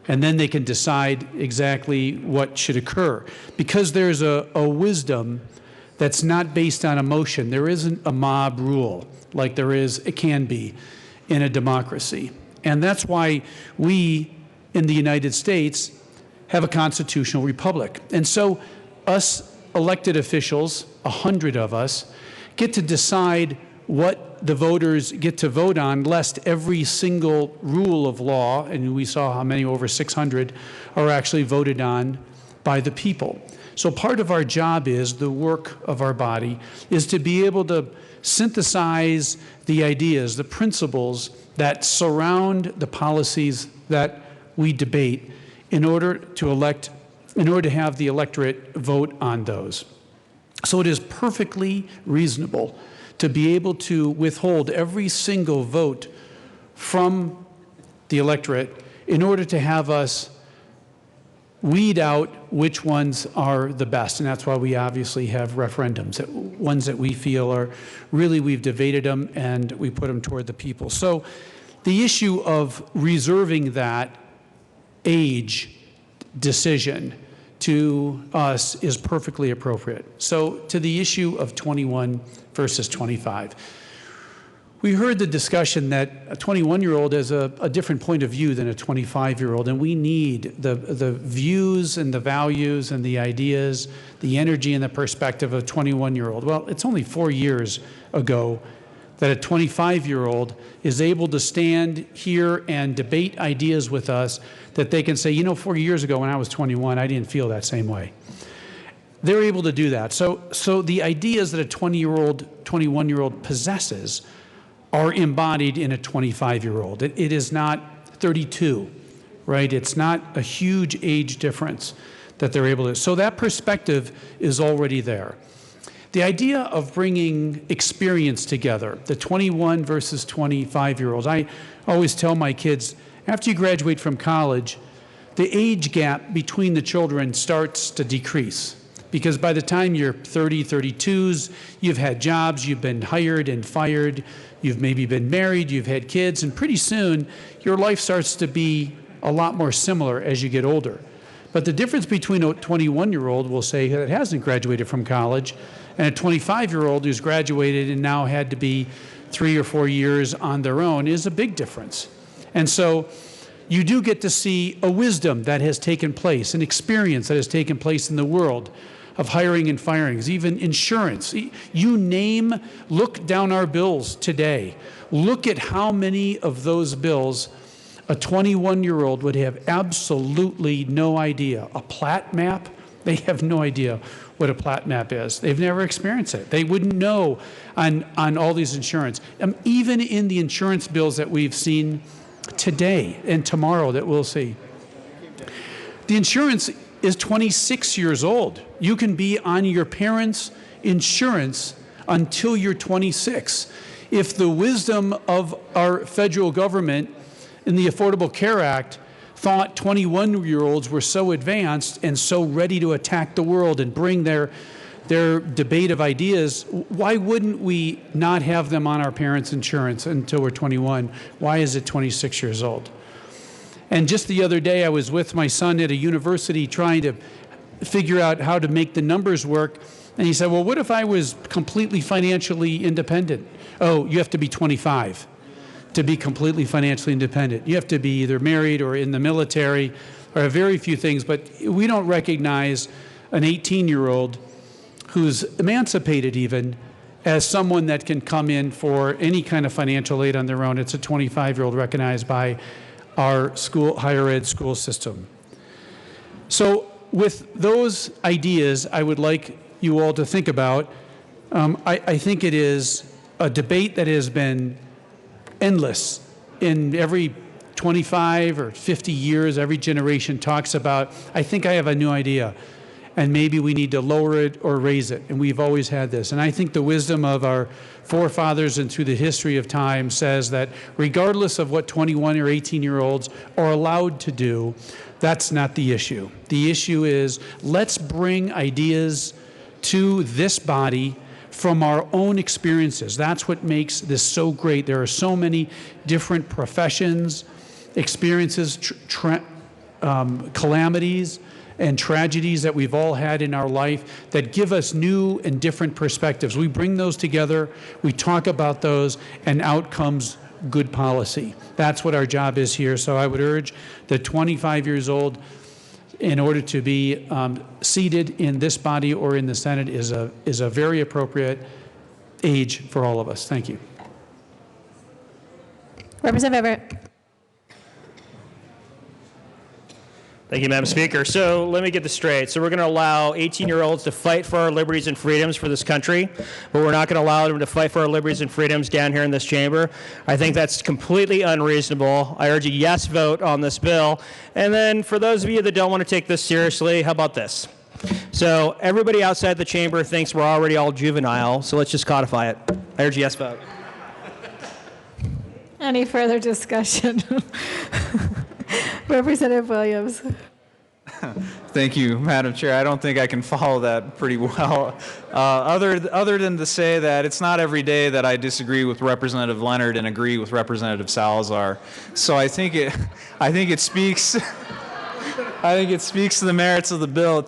and then they can decide exactly what should occur. Because there's a wisdom that's not based on emotion. There isn't a mob rule like it can be in a democracy. And that's why we in the United States have a constitutional republic. And so us elected officials, 100 of us, get to decide what the voters get to vote on, lest every single rule of law, and we saw how many, over 600, are actually voted on by the people. So part of our job is, the work of our body, is to be able to synthesize the ideas, the principles that surround the policies that we debate in order to have the electorate vote on those. So it is perfectly reasonable to be able to withhold every single vote from the electorate in order to have us weed out which ones are the best. And that's why we obviously have referendums, ones that we feel are really, we've debated them and we put them toward the people. So the issue of reserving that age decision to us is perfectly appropriate. So to the issue of 21 versus 25. We heard the discussion that a 21-year-old has a different point of view than a 25-year-old, and we need the views and the values and the ideas, the energy and the perspective of a 21-year-old. Well, it's only 4 years ago that a 25-year-old is able to stand here and debate ideas with us that they can say, you know, 4 years ago when I was 21, I didn't feel that same way. They're able to do that. So the ideas that a 20-year-old, 21-year-old possesses are embodied in a 25-year-old. It is not 32, right? It's not a huge age difference that they're able to. So that perspective is already there. The idea of bringing experience together, the 21 versus 25-year-olds, I always tell my kids, after you graduate from college, the age gap between the children starts to decrease. Because by the time you're 30, 32s, you've had jobs, you've been hired and fired, you've maybe been married, you've had kids, and pretty soon your life starts to be a lot more similar as you get older. But the difference between a 21-year-old, we'll say, that hasn't graduated from college, and a 25-year-old who's graduated and now had to be 3 or 4 years on their own is a big difference. And so you do get to see a wisdom that has taken place, an experience that has taken place in the world of hiring and firings, even insurance. You name, look down our bills today. Look at how many of those bills a 21-year-old would have absolutely no idea. A plat map, they have no idea what a plat map is. They've never experienced it. They wouldn't know on all these insurance. Even in the insurance bills that we've seen today and tomorrow that we'll see. The insurance is 26 years old. You can be on your parents' insurance until you're 26. If the wisdom of our federal government in the Affordable Care Act thought 21-year-olds were so advanced and so ready to attack the world and bring their debate of ideas, why wouldn't we not have them on our parents' insurance until we're 21? Why is it 26 years old? And just the other day, I was with my son at a university trying to figure out how to make the numbers work. And he said, well, what if I was completely financially independent? Oh, you have to be 25 to be completely financially independent. You have to be either married or in the military or very few things. But we don't recognize an 18-year-old who's emancipated even as someone that can come in for any kind of financial aid on their own. It's a 25-year-old recognized by our school, higher ed school system. So with those ideas, I would like you all to think about, I think it is a debate that has been endless. In every 25 or 50 years, every generation talks about, I think I have a new idea, and maybe we need to lower it or raise it, and we've always had this. And I think the wisdom of our forefathers and through the history of time says that regardless of what 21 or 18-year-olds are allowed to do, that's not the issue. The issue is let's bring ideas to this body from our own experiences. That's what makes this so great. There are so many different professions, experiences, calamities, and tragedies that we've all had in our life that give us new and different perspectives. We bring those together, we talk about those, and out comes good policy. That's what our job is here. So I would urge the 25 years old, in order to be seated in this body or in the Senate, is a very appropriate age for all of us. Thank you. Representative Everett. Thank you, Madam Speaker. So let me get this straight. So we're going to allow 18-year-olds to fight for our liberties and freedoms for this country, but we're not going to allow them to fight for our liberties and freedoms down here in this chamber. I think that's completely unreasonable. I urge a yes vote on this bill. And then for those of you that don't want to take this seriously, how about this? So everybody outside the chamber thinks we're already all juvenile, so let's just codify it. I urge a yes vote. Any further discussion? Representative Williams. Thank you, Madam Chair. I don't think I can follow that pretty well. Other than to say that it's not every day that I disagree with Representative Leonard and agree with Representative Salazar. So I think it speaks. I think it speaks to the merits of the bill.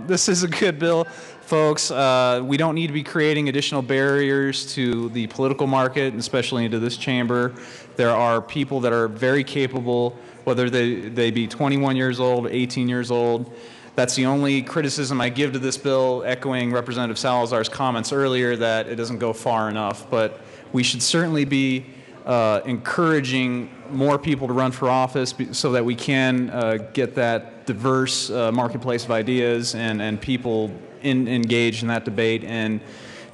This is a good bill, folks. We don't need to be creating additional barriers to the political market, and especially into this chamber. There are people that are very capable, whether they be 21 years old, 18 years old. That's the only criticism I give to this bill, echoing Representative Salazar's comments earlier that it doesn't go far enough. But we should certainly be encouraging more people to run for office so that we can get that diverse marketplace of ideas and people engaged in that debate and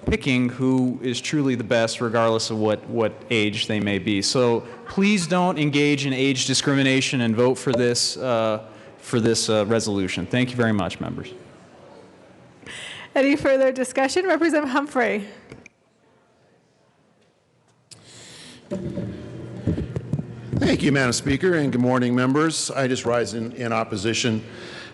picking who is truly the best regardless of what age they may be. So please don't engage in age discrimination and vote for this resolution. Thank you very much, members. Any further discussion? Representative Humphrey. Thank you, Madam Speaker, and good morning, members. I just rise in opposition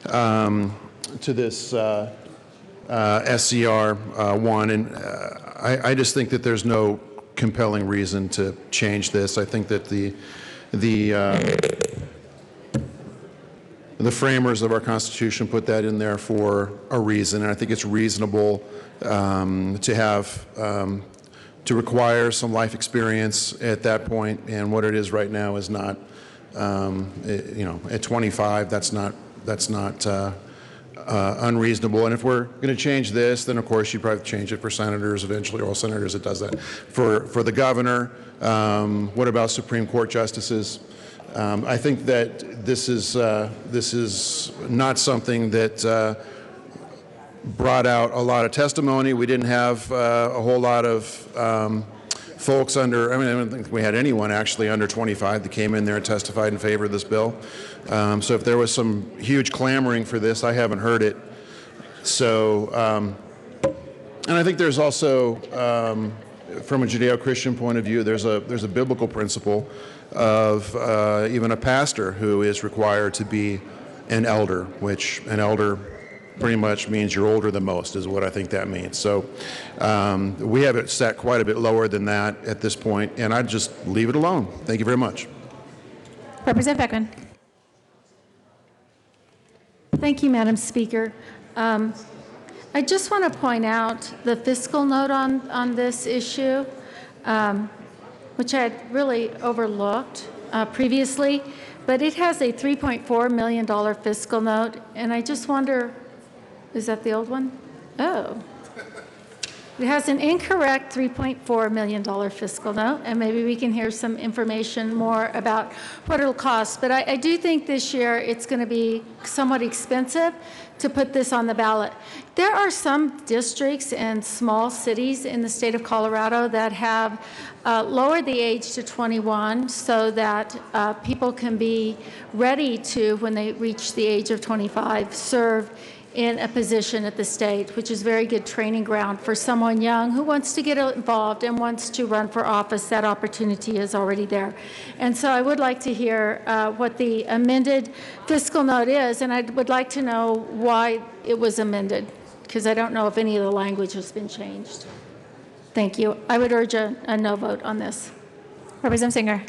to this SCR 1, and I just think that there's no compelling reason to change this. I think that the framers of our Constitution put that in there for a reason, and I think it's reasonable to require some life experience at that point, and what it is right now is not, at 25, that's not unreasonable. And if we're going to change this, then of course you probably change it for senators eventually. All senators, it does that. For the governor, what about Supreme Court justices? I think that this is not something that brought out a lot of testimony. We didn't have a whole lot of folks under, I don't think we had anyone actually under 25 that came in there and testified in favor of this bill. So if there was some huge clamoring for this, I haven't heard it. So, and I think there's also, from a Judeo-Christian point of view, there's a biblical principle of even a pastor who is required to be an elder, which an elder pretty much means you're older than most, is what I think that means. So we have it set quite a bit lower than that at this point, and I'd just leave it alone. Thank you very much. Representative Beckman. Thank you, Madam Speaker. I just want to point out the fiscal note on this issue, which I had really overlooked previously, but it has a $3.4 million fiscal note, and I just wonder, is that the old one? Oh. It has an incorrect $3.4 million fiscal note, and maybe we can hear some information more about what it'll cost. But I do think this year it's going to be somewhat expensive to put this on the ballot. There are some districts and small cities in the state of Colorado that have lowered the age to 21 so that people can be ready to, when they reach the age of 25, serve in a position at the state, which is very good training ground for someone young who wants to get involved and wants to run for office. That opportunity is already there. And so I would like to hear what the amended fiscal note is, and I would like to know why it was amended, because I don't know if any of the language has been changed. Thank you. I would urge a no vote on this. Representative Singer.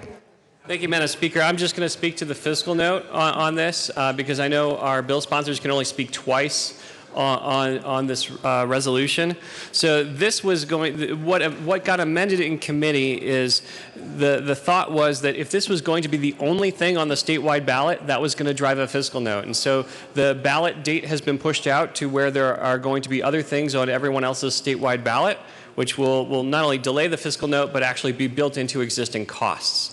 Thank you, Madam Speaker. I'm just going to speak to the fiscal note on this because I know our bill sponsors can only speak twice on this resolution. So this was going, what got amended in committee is the thought was that if this was going to be the only thing on the statewide ballot, that was going to drive a fiscal note. And so the ballot date has been pushed out to where there are going to be other things on everyone else's statewide ballot, which will not only delay the fiscal note, but actually be built into existing costs.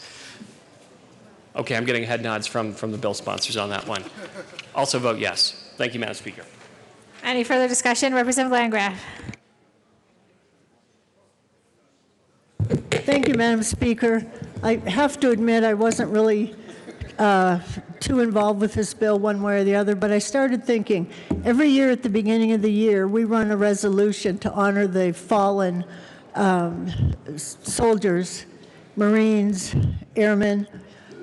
Okay, I'm getting head nods from the bill sponsors on that one. Also vote yes. Thank you, Madam Speaker. Any further discussion? Representative Landgraf. Thank you, Madam Speaker. I have to admit I wasn't really too involved with this bill one way or the other, but I started thinking every year at the beginning of the year we run a resolution to honor the fallen soldiers, Marines, airmen,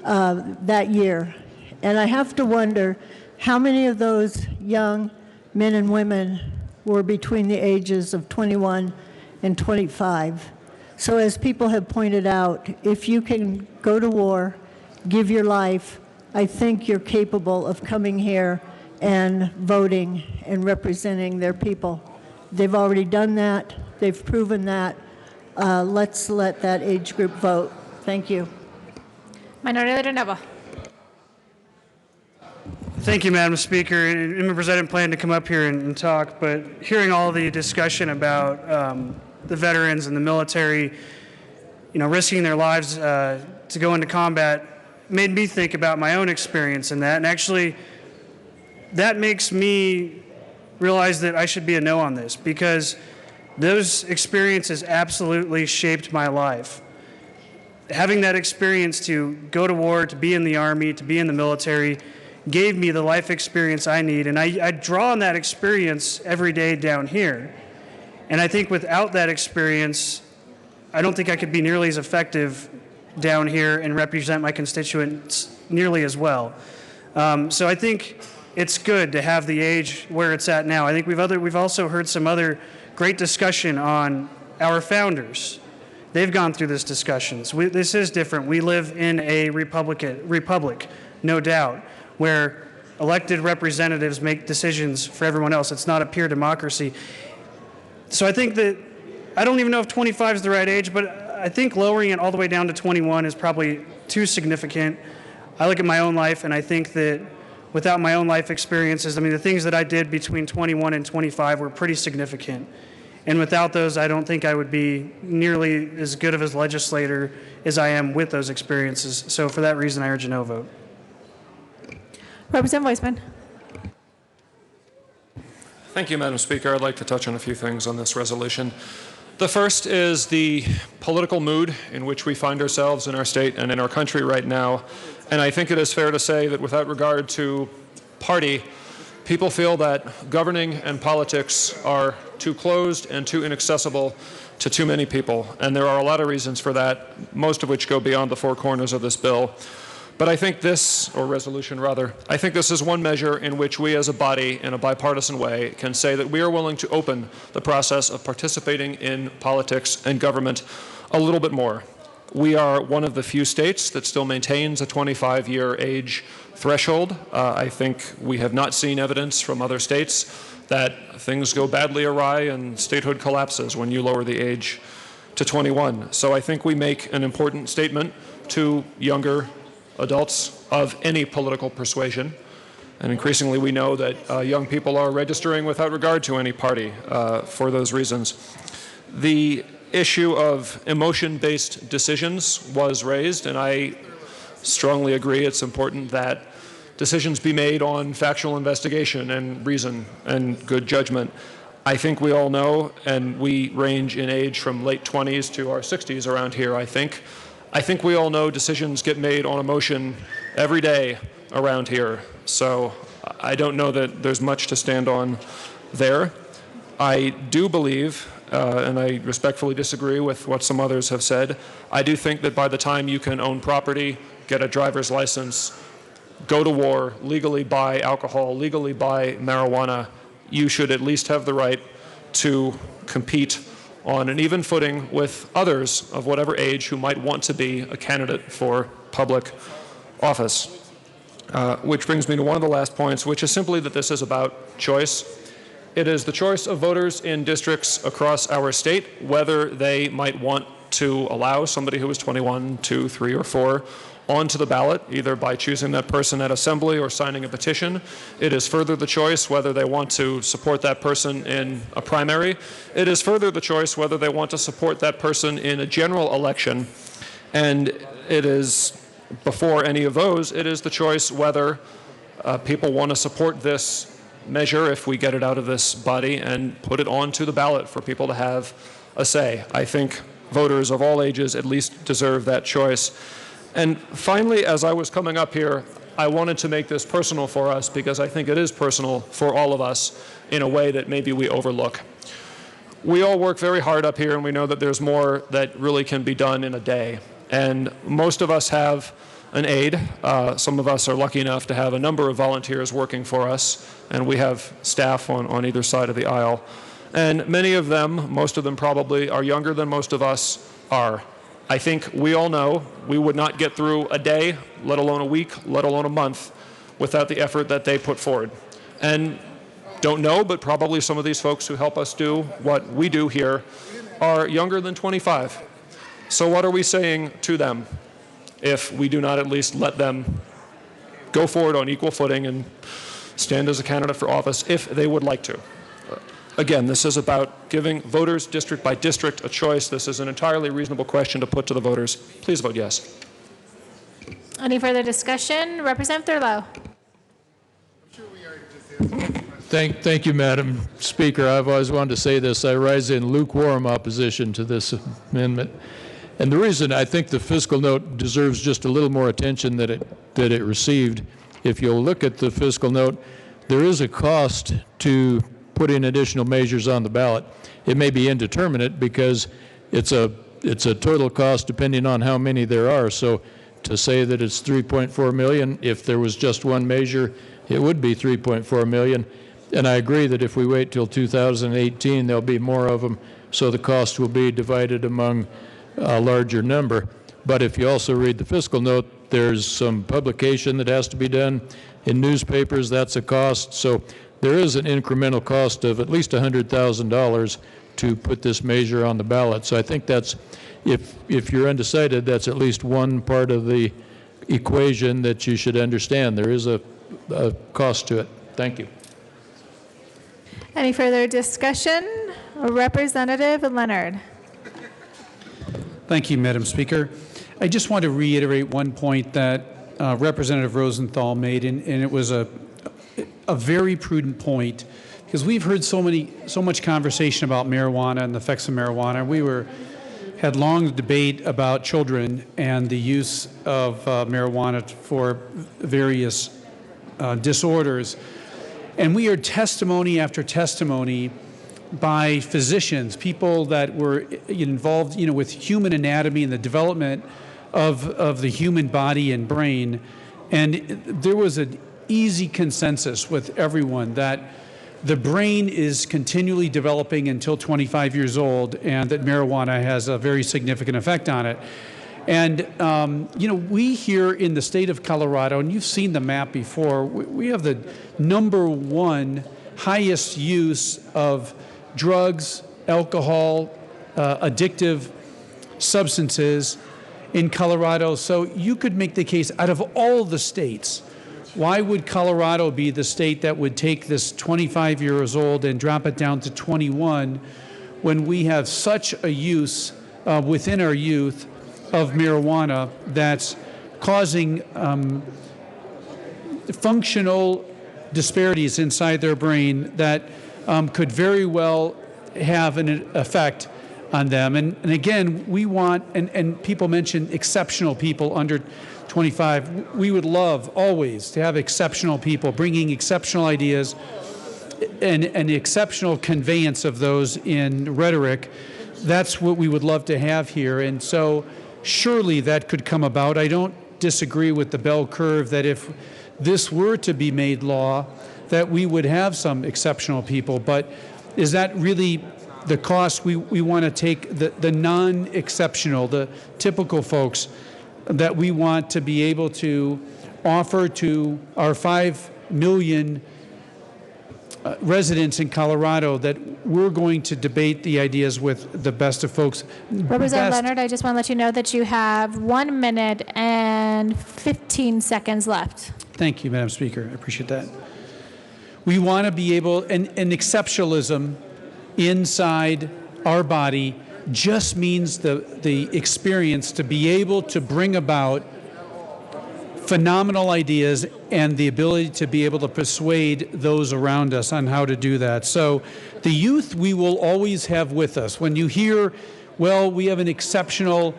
that year. And I have to wonder how many of those young men and women were between the ages of 21 and 25. So as people have pointed out, if you can go to war, give your life, I think you're capable of coming here and voting and representing their people. They've already done that. They've proven that. Let's let that age group vote. Thank you. Minority Leader Neville. Thank you, Madam Speaker. And members, I didn't plan to come up here and talk, but hearing all the discussion about the veterans and the military, risking their lives to go into combat made me think about my own experience in that. And actually, that makes me realize that I should be a no on this, because those experiences absolutely shaped my life. Having that experience to go to war, to be in the Army, to be in the military, gave me the life experience I need. And I draw on that experience every day down here. And I think without that experience, I don't think I could be nearly as effective down here and represent my constituents nearly as well. So I think it's good to have the age where it's at now. I think we've also heard some other great discussion on our founders. They've gone through this discussions. This is different. We live in a republic, no doubt, where elected representatives make decisions for everyone else. It's not a pure democracy. So I think that, I don't even know if 25 is the right age, but I think lowering it all the way down to 21 is probably too significant. I look at my own life, and I think that without my own life experiences, the things that I did between 21 and 25 were pretty significant. And without those, I don't think I would be nearly as good of a legislator as I am with those experiences. So for that reason, I urge a no vote. Representative Weissman. Thank you, Madam Speaker. I'd like to touch on a few things on this resolution. The first is the political mood in which we find ourselves in our state and in our country right now. And I think it is fair to say that without regard to party, people feel that governing and politics are too closed and too inaccessible to too many people. And there are a lot of reasons for that, most of which go beyond the four corners of this bill. But I think this, or resolution rather, I think this is one measure in which we as a body, in a bipartisan way, can say that we are willing to open the process of participating in politics and government a little bit more. We are one of the few states that still maintains a 25-year age threshold. I think we have not seen evidence from other states that things go badly awry and statehood collapses when you lower the age to 21. So I think we make an important statement to younger adults of any political persuasion. And increasingly we know that young people are registering without regard to any party for those reasons. The issue of emotion-based decisions was raised, and I strongly agree it's important that decisions be made on factual investigation and reason and good judgment. I think we all know, and we range in age from late 20s to our 60s around here, I think we all know decisions get made on emotion every day around here. So I don't know that there's much to stand on there. I do believe, and I respectfully disagree with what some others have said, I do think that by the time you can own property, get a driver's license, go to war, legally buy alcohol, legally buy marijuana, you should at least have the right to compete on an even footing with others of whatever age who might want to be a candidate for public office. Which brings me to one of the last points, which is simply that this is about choice. It is the choice of voters in districts across our state whether they might want to allow somebody who is 21, 2, 3, or 4 onto the ballot, either by choosing that person at assembly or signing a petition. It is further the choice whether they want to support that person in a primary. It is further the choice whether they want to support that person in a general election. And it is, before any of those, it is the choice whether people want to support this measure if we get it out of this body and put it onto the ballot for people to have a say. I think voters of all ages at least deserve that choice. And finally, as I was coming up here, I wanted to make this personal for us because I think it is personal for all of us in a way that maybe we overlook. We all work very hard up here, and we know that there's more that really can be done in a day. And most of us have an aide. Some of us are lucky enough to have a number of volunteers working for us, and we have staff on either side of the aisle. And many of them, most of them probably, are younger than most of us are. I think we all know we would not get through a day, let alone a week, let alone a month, without the effort that they put forward. And don't know, but probably some of these folks who help us do what we do here are younger than 25. So what are we saying to them if we do not at least let them go forward on equal footing and stand as a candidate for office if they would like to? Again, this is about giving voters district by district a choice. This is an entirely reasonable question to put to the voters. Please vote yes. Any further discussion? Representative Thurlow. Thank you, Madam Speaker. I've always wanted to say this. I rise in lukewarm opposition to this amendment. And the reason I think the fiscal note deserves just a little more attention that it received, if you'll look at the fiscal note, there is a cost to putting additional measures on the ballot. It may be indeterminate because it's a total cost depending on how many there are. So to say that it's 3.4 million, if there was just one measure, it would be 3.4 million. And I agree that if we wait till 2018, there'll be more of them, so the cost will be divided among a larger number. But if you also read the fiscal note, there's some publication that has to be done in newspapers. That's a cost. So there is an incremental cost of at least $100,000 to put this measure on the ballot. So I think that's, if you're undecided, that's at least one part of the equation that you should understand. There is a cost to it. Thank you. Any further discussion? Representative Leonard. Thank you, Madam Speaker. I just want to reiterate one point that Representative Rosenthal made, and it was a very prudent point, because we've heard so much conversation about marijuana and the effects of marijuana. We had long debate about children and the use of marijuana for various disorders. And we heard testimony after testimony by physicians, people that were involved, with human anatomy and the development of the human body and brain. And there was an easy consensus with everyone that the brain is continually developing until 25 years old, and that marijuana has a very significant effect on it. And, we here in the state of Colorado, and you've seen the map before, we have the #1 highest use of drugs, alcohol, addictive substances in Colorado. So you could make the case, out of all the states, why would Colorado be the state that would take this 25 years old and drop it down to 21 when we have such a use within our youth of marijuana that's causing functional disparities inside their brain that could very well have an effect on them. And again, we want, and people mention exceptional people under 25. We would love always to have exceptional people bringing exceptional ideas and an exceptional conveyance of those in rhetoric. That's what we would love to have here. And so surely that could come about. I don't disagree with the bell curve that if this were to be made law, that we would have some exceptional people. But is that really the cost? We want to take the non-exceptional, the typical folks that we want to be able to offer to our 5 million residents in Colorado, that we're going to debate the ideas with the best of folks. Representative Leonard, I just want to let you know that you have 1 minute and 15 seconds left. Thank you, Madam Speaker. I appreciate that. We want to be able, and exceptionalism inside our body just means the experience to be able to bring about phenomenal ideas and the ability to be able to persuade those around us on how to do that. So the youth we will always have with us. When you hear, well, we have an exceptional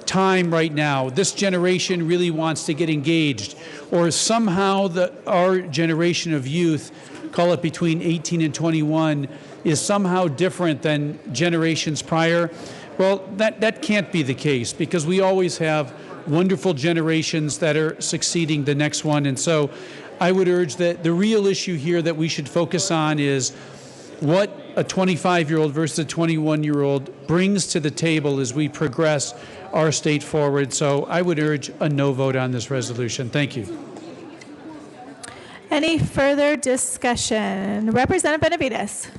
time right now, this generation really wants to get engaged, or somehow our generation of youth, call it between 18 and 21, is somehow different than generations prior. Well, that can't be the case, because we always have wonderful generations that are succeeding the next one. And so I would urge that the real issue here that we should focus on is what a 25-year-old versus a 21-year-old brings to the table as we progress our state forward. So I would urge a no vote on this resolution. Thank you. Any further discussion? Representative Benavides.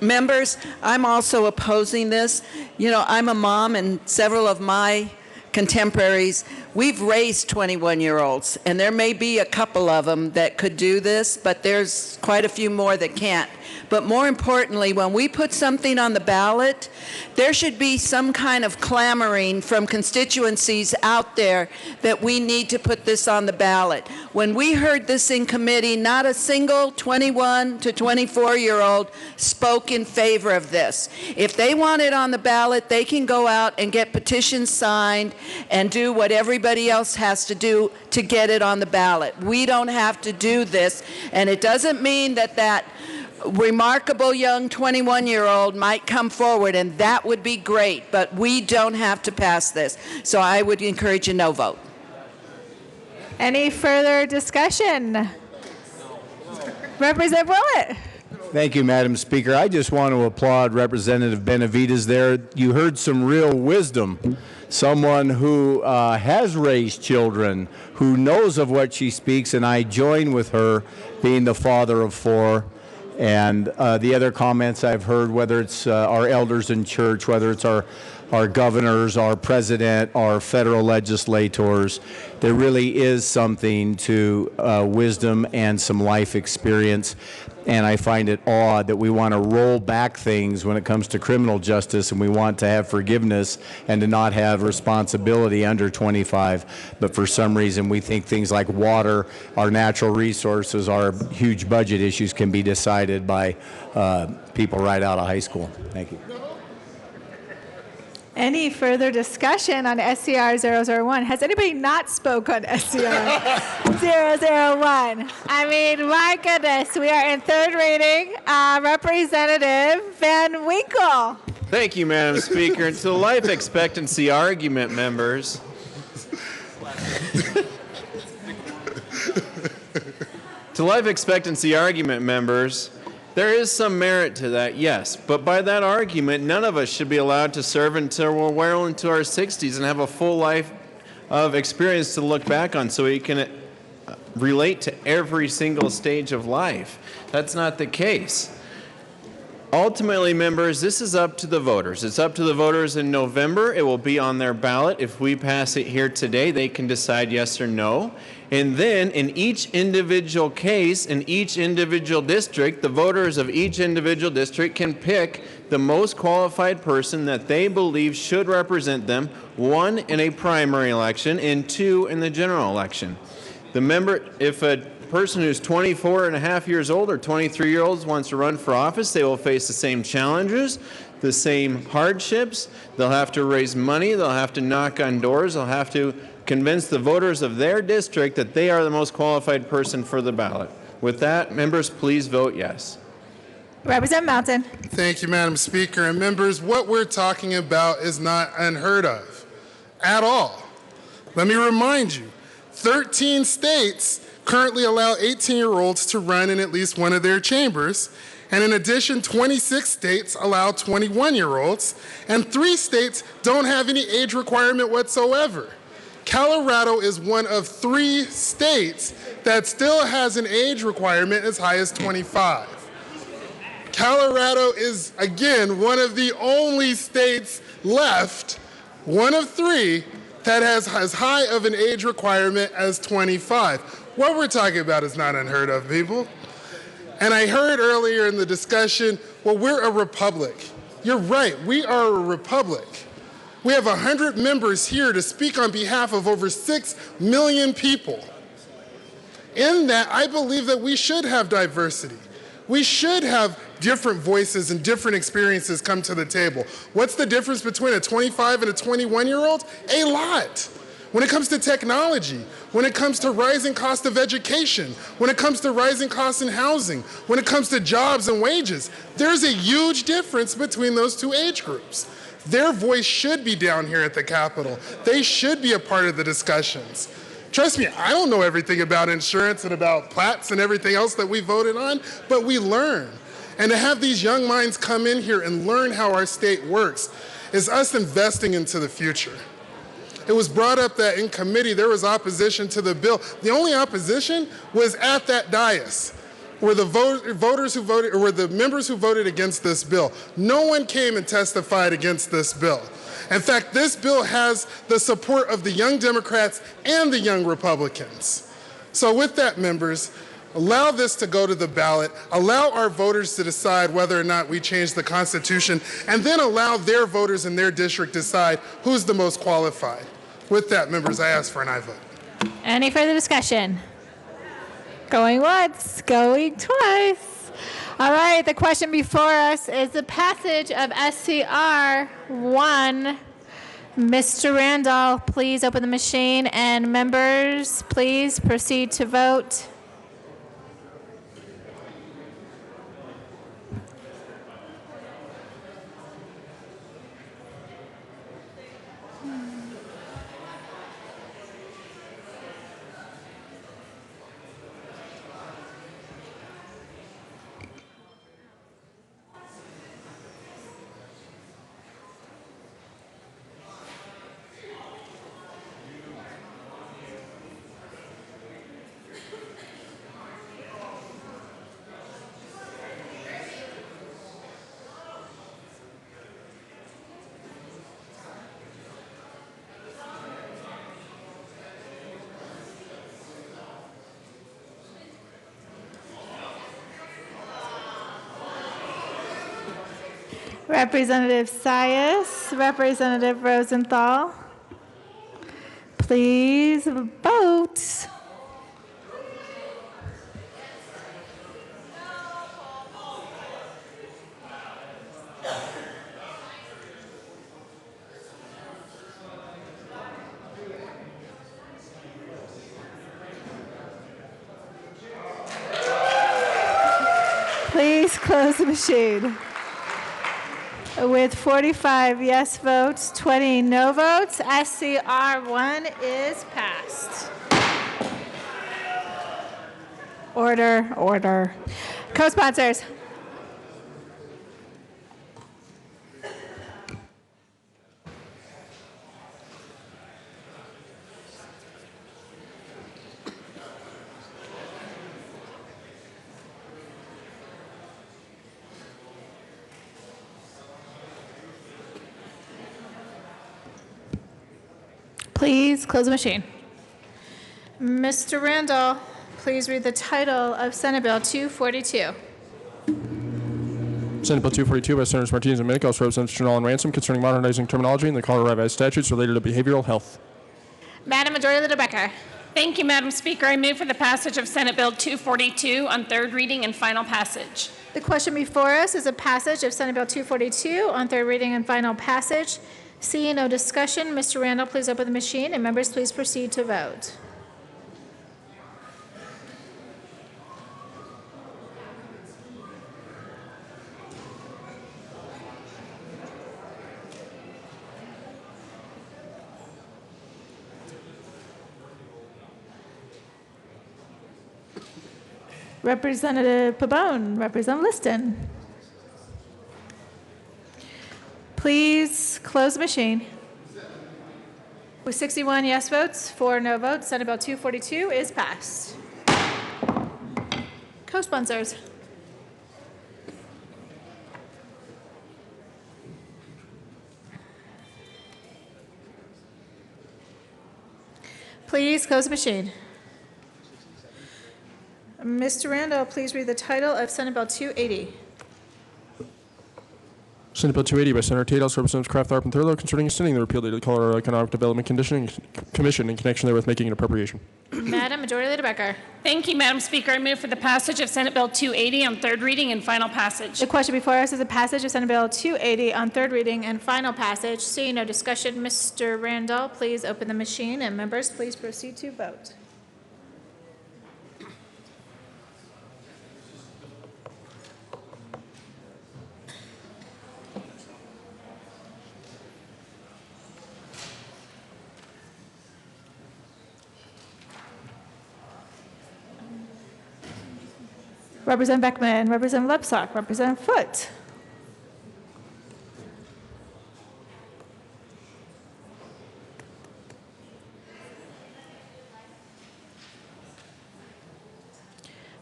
Members, I'm also opposing this. You know, I'm a mom, and several of my contemporaries, we've raised 21-year-olds, and there may be a couple of them that could do this, but there's quite a few more that can't. But more importantly, when we put something on the ballot, there should be some kind of clamoring from constituencies out there that we need to put this on the ballot. When we heard this in committee, not a single 21 to 24-year-old spoke in favor of this. If they want it on the ballot, they can go out and get petitions signed and do what everybody else has to do to get it on the ballot. We don't have to do this, and it doesn't mean that that remarkable young 21-year-old might come forward, and that would be great, but we don't have to pass this. So I would encourage a no vote. Any further discussion? Representative Willett. Thank you, Madam Speaker. I just want to applaud Representative Benavides there. You heard some real wisdom. Someone who has raised children, who knows of what she speaks, and I join with her, being the father of 4. And the other comments I've heard, whether it's our elders in church, whether it's our governors, our president, our federal legislators, there really is something to wisdom and some life experience. And I find it odd that we want to roll back things when it comes to criminal justice, and we want to have forgiveness and to not have responsibility under 25. But for some reason, we think things like water, our natural resources, our huge budget issues can be decided by people right out of high school. Thank you. Any further discussion on SCR 001? Has anybody not spoke on SCR 001? I mean, my goodness, we are in third reading. Representative Van Winkle. Thank you, Madam Speaker. And to the life expectancy argument, members. To life expectancy argument, members, there is some merit to that, yes. But by that argument, none of us should be allowed to serve until we're well into our 60s and have a full life of experience to look back on so we can relate to every single stage of life. That's not the case. Ultimately, members, this is up to the voters. It's up to the voters in November. It will be on their ballot. If we pass it here today, they can decide yes or no. And then in each individual case, in each individual district, the voters of each individual district can pick the most qualified person that they believe should represent them, 1 in a primary election and 2 in the general election. The member, if a person who's 24 and a half years old or 23-year-olds wants to run for office, they will face the same challenges, the same hardships. They'll have to raise money. They'll have to knock on doors. They'll have to convince the voters of their district that they are the most qualified person for the ballot. With that, members, please vote yes. Representative Mountain. Thank you, Madam Speaker. And members, what we're talking about is not unheard of at all. Let me remind you, 13 states currently allow 18-year-olds to run in at least one of their chambers. And in addition, 26 states allow 21-year-olds, and 3 states don't have any age requirement whatsoever. Colorado is one of 3 states that still has an age requirement as high as 25. Colorado is, again, one of the only states left, one of 3, that has as high of an age requirement as 25. What we're talking about is not unheard of, people. And I heard earlier in the discussion, well, we're a republic. You're right, we are a republic. We have 100 members here to speak on behalf of over 6 million people. In that, I believe that we should have diversity. We should have different voices and different experiences come to the table. What's the difference between a 25 and a 21-year-old? A lot. When it comes to technology, when it comes to rising cost of education, when it comes to rising costs in housing, when it comes to jobs and wages, there's a huge difference between those 2 age groups. Their voice should be down here at the Capitol. They should be a part of the discussions. Trust me, I don't know everything about insurance and about plats and everything else that we voted on, but we learn. And to have these young minds come in here and learn how our state works is us investing into the future. It was brought up that in committee there was opposition to the bill. The only opposition was at that dais, were the voters who voted, or were the members who voted against this bill. No one came and testified against this bill. In fact, this bill has the support of the young Democrats and the young Republicans. So with that, members, allow this to go to the ballot, allow our voters to decide whether or not we change the Constitution, and then allow their voters in their district decide who's the most qualified. With that, members, I ask for an aye vote. Any further discussion? Going once, going twice. All right, the question before us is the passage of SCR 1. Mr. Randall, please open the machine, and members, please proceed to vote. Representative Sias, Representative Rosenthal, please vote. Please close the machine. With 45 yes votes, 20 no votes, SCR 1 is passed. Order, order. Co-sponsors. Please close the machine. Mr. Randall, please read the title of Senate Bill 242. Senate Bill 242 by Senators Martinez and Minnick, also Representatives Chanel and Ransom, concerning modernizing terminology in the Colorado Revised Statutes related to behavioral health. Madam Majority Leader Becker. Thank you, Madam Speaker. I move for the passage of Senate Bill 242 on third reading and final passage. The question before us is a passage of Senate Bill 242 on third reading and final passage. Seeing no discussion, Mr. Randall, please open the machine, and members, please proceed to vote. Representative Pabon, Representative Liston. Please close the machine. With 61 yes votes, 4 no votes, Senate Bill 242 is passed. Co-sponsors. Please close the machine. Mr. Randall, please read the title of Senate Bill 280. Senate Bill 280 by Senator Tate, also Representatives Kraft, Tharp, and Thurlow, concerning extending the repeal date of the Colorado Economic Development Commission in connection therewith making an appropriation. Madam Majority Leader Becker. Thank you, Madam Speaker. I move for the passage of Senate Bill 280 on third reading and final passage. The question before us is a passage of Senate Bill 280 on third reading and final passage. Seeing no discussion, Mr. Randall, please open the machine, and members, please proceed to vote. Representative Beckman, Representative Lepsak, Representative Foote.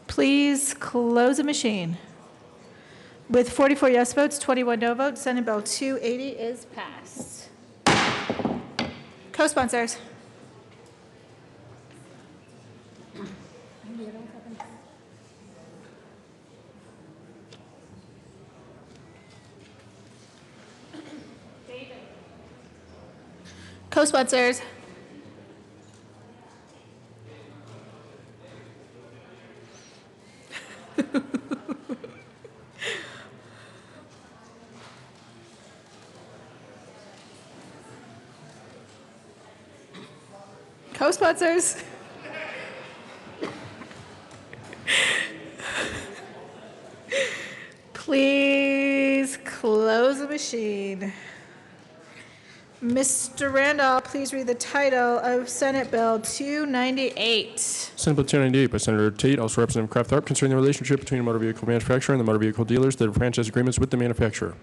Please close the machine. With 44 yes votes, 21 no votes, Senate Bill 280 is passed. Co-sponsors. Co-sponsors. Co-sponsors. Please close the machine. Mr. Randall, please read the title of Senate Bill 298. Senate Bill 298 by Senator Tate, also Representative Kraft Tharp, concerning the relationship between a motor vehicle manufacturer and the motor vehicle dealers that have franchise agreements with the manufacturer.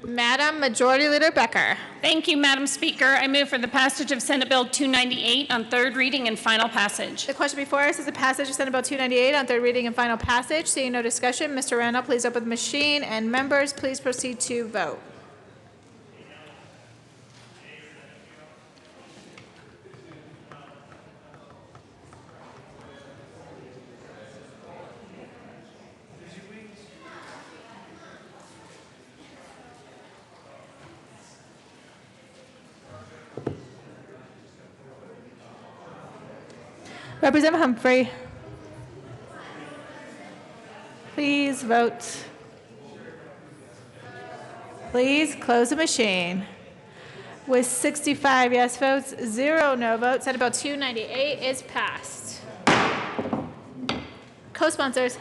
Madam Majority Leader Becker. Thank you, Madam Speaker. I move for the passage of Senate Bill 298 on third reading and final passage. The question before us is the passage of Senate Bill 298 on third reading and final passage. Seeing no discussion, Mr. Randall, please open the machine, and members, please proceed to vote. Representative Humphrey, please vote. Please close the machine. With 65 yes votes, 0 no votes, Senate Bill 298 is passed. Co-sponsors.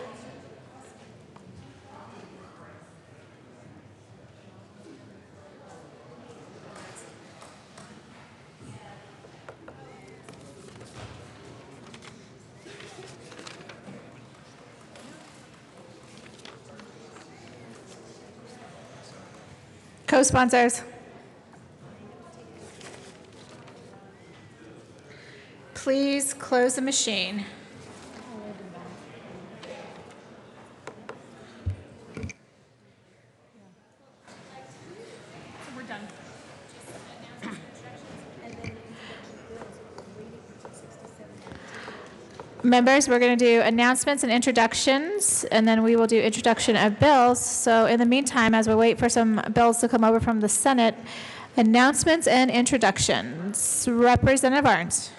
Co-sponsors. Please close the machine. We're done. Members, we're going to do announcements and introductions, and then we will do introduction of bills. So in the meantime, as we wait for some bills to come over from the Senate, announcements and introductions. Representative Arns.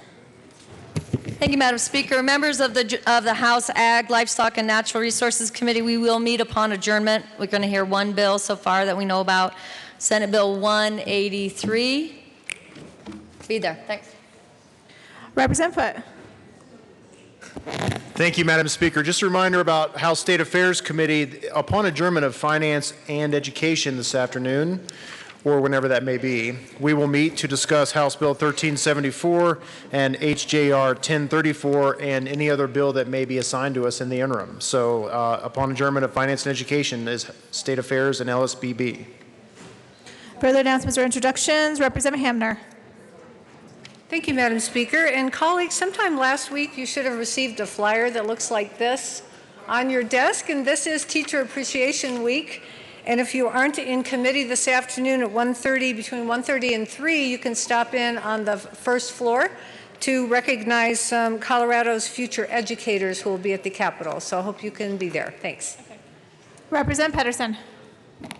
Thank you, Madam Speaker. Members of the House Ag, Livestock, and Natural Resources Committee, we will meet upon adjournment. We're going to hear one bill so far that we know about, Senate Bill 183. Be there. Thanks. Representative Foote. Thank you, Madam Speaker. Just a reminder about House State Affairs Committee, upon adjournment of Finance and Education this afternoon, or whenever that may be, we will meet to discuss House Bill 1374 and HJR 1034 and any other bill that may be assigned to us in the interim. So upon adjournment of Finance and Education is State Affairs and LSBB. Further announcements or introductions? Representative Hamner. Thank you, Madam Speaker. And colleagues, sometime last week you should have received a flyer that looks like this on your desk, and this is Teacher Appreciation Week. And if you aren't in committee this afternoon at 1:30, between 1:30 and 3, you can stop in on the first floor to recognize some Colorado's future educators who will be at the Capitol. So I hope you can be there. Thanks. Okay. Representative Pedersen.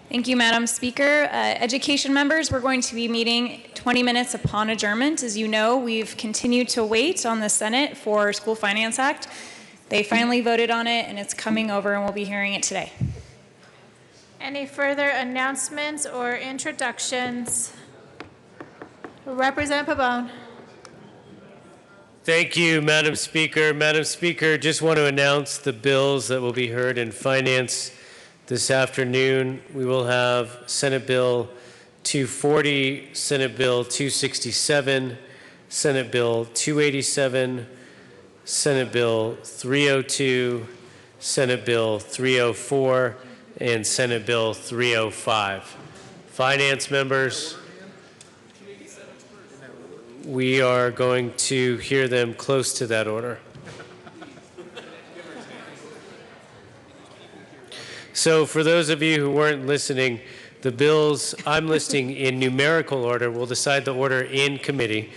Thank you, Madam Speaker. Education members, we're going to be meeting 20 minutes upon adjournment. As you know, we've continued to wait on the Senate for School Finance Act. They finally voted on it, and it's coming over, and we'll be hearing it today. Any further announcements or introductions? Representative Pabon. Thank you, Madam Speaker. Madam Speaker, just want to announce the bills that will be heard in Finance this afternoon. We will have Senate Bill 240, Senate Bill 267, Senate Bill 287, Senate Bill 302, Senate Bill 304, and Senate Bill 305. Finance members, we are going to hear them close to that order. So for those of you who weren't listening, the bills I'm listing in numerical order, we'll decide the order in committee,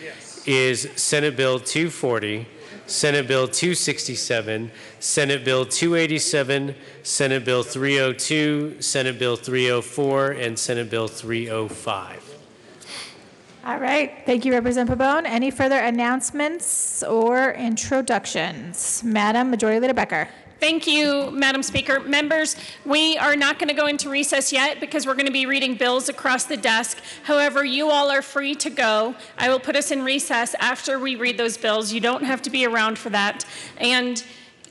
is Senate Bill 240, Senate Bill 267, Senate Bill 287, Senate Bill 302, Senate Bill 304, and Senate Bill 305. All right. Thank you, Representative Pabon. Any further announcements or introductions? Madam Majority Leader Becker. Thank you, Madam Speaker. Members, we are not going to go into recess yet because we're going to be reading bills across the desk. However, you all are free to go. I will put us in recess after we read those bills. You don't have to be around for that. And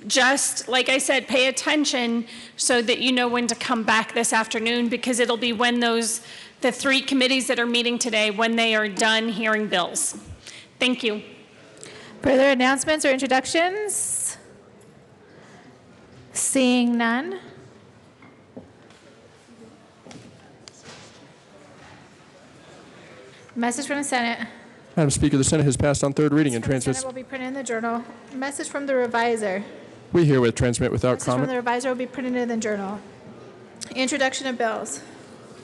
just like I said, pay attention so that you know when to come back this afternoon, because it'll be when the three committees that are meeting today, when they are done hearing bills. Thank you. Further announcements or introductions? Seeing none. Message from the Senate. Madam Speaker, the Senate has passed on third reading and From the transmits. Senate will be printed in the journal. Message from the reviser. We herewith transmit without Message from comment. the reviser will be printed in the journal. Introduction of bills.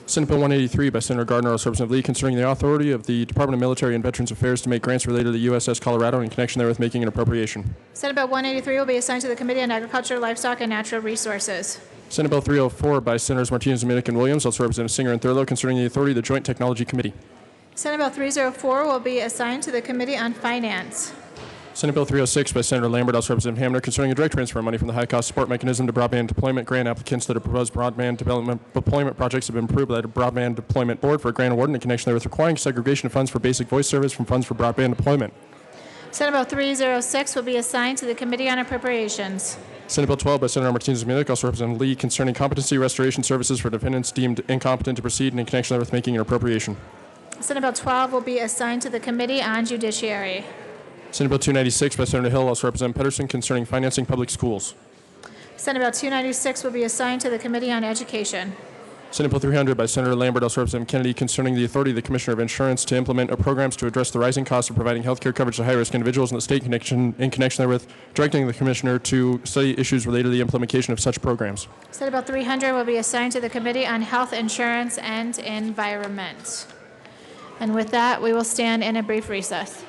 Senate Bill 183 by Senator Gardner, House Representative Lee, concerning the authority of the Department of Military and Veterans Affairs to make grants related to the USS Colorado in connection therewith making an appropriation. Senate Bill 183 will be assigned to the Committee on Agriculture, Livestock, and Natural Resources. Senate Bill 304 by Senators Martinez, Dominic, and Williams, also Representative Singer and Thurlow, concerning the authority of the Joint Technology Committee. Senate Bill 304 will be assigned to the Committee on Finance. Senate Bill 306 by Senator Lambert, also Representative Hamner, concerning a direct transfer of money from the high-cost support mechanism to broadband deployment grant applicants that have proposed broadband development deployment projects have been approved by the Broadband Deployment Board for a grant award in connection therewith requiring segregation of funds for basic voice service from funds for broadband deployment. Senate Bill 306 will be assigned to the Committee on Appropriations. Senate Bill 12 by Senator Martinez Dominic, also Representative Lee, concerning competency restoration services for defendants deemed incompetent to proceed and in connection therewith making an appropriation. Senate Bill 12 will be assigned to the Committee on Judiciary. Senate Bill 296 by Senator Hill, also Representative Pedersen, concerning financing public schools. Senate Bill 296 will be assigned to the Committee on Education. Senate Bill 300 by Senator Lambert, also Representative Kennedy, concerning the authority of the Commissioner of Insurance to implement programs to address the rising cost of providing health care coverage to high-risk individuals in the state in connection therewith, directing the Commissioner to study issues related to the implementation of such programs. Senate Bill 300 will be assigned to the Committee on Health Insurance and Environment. And with that, we will stand in a brief recess.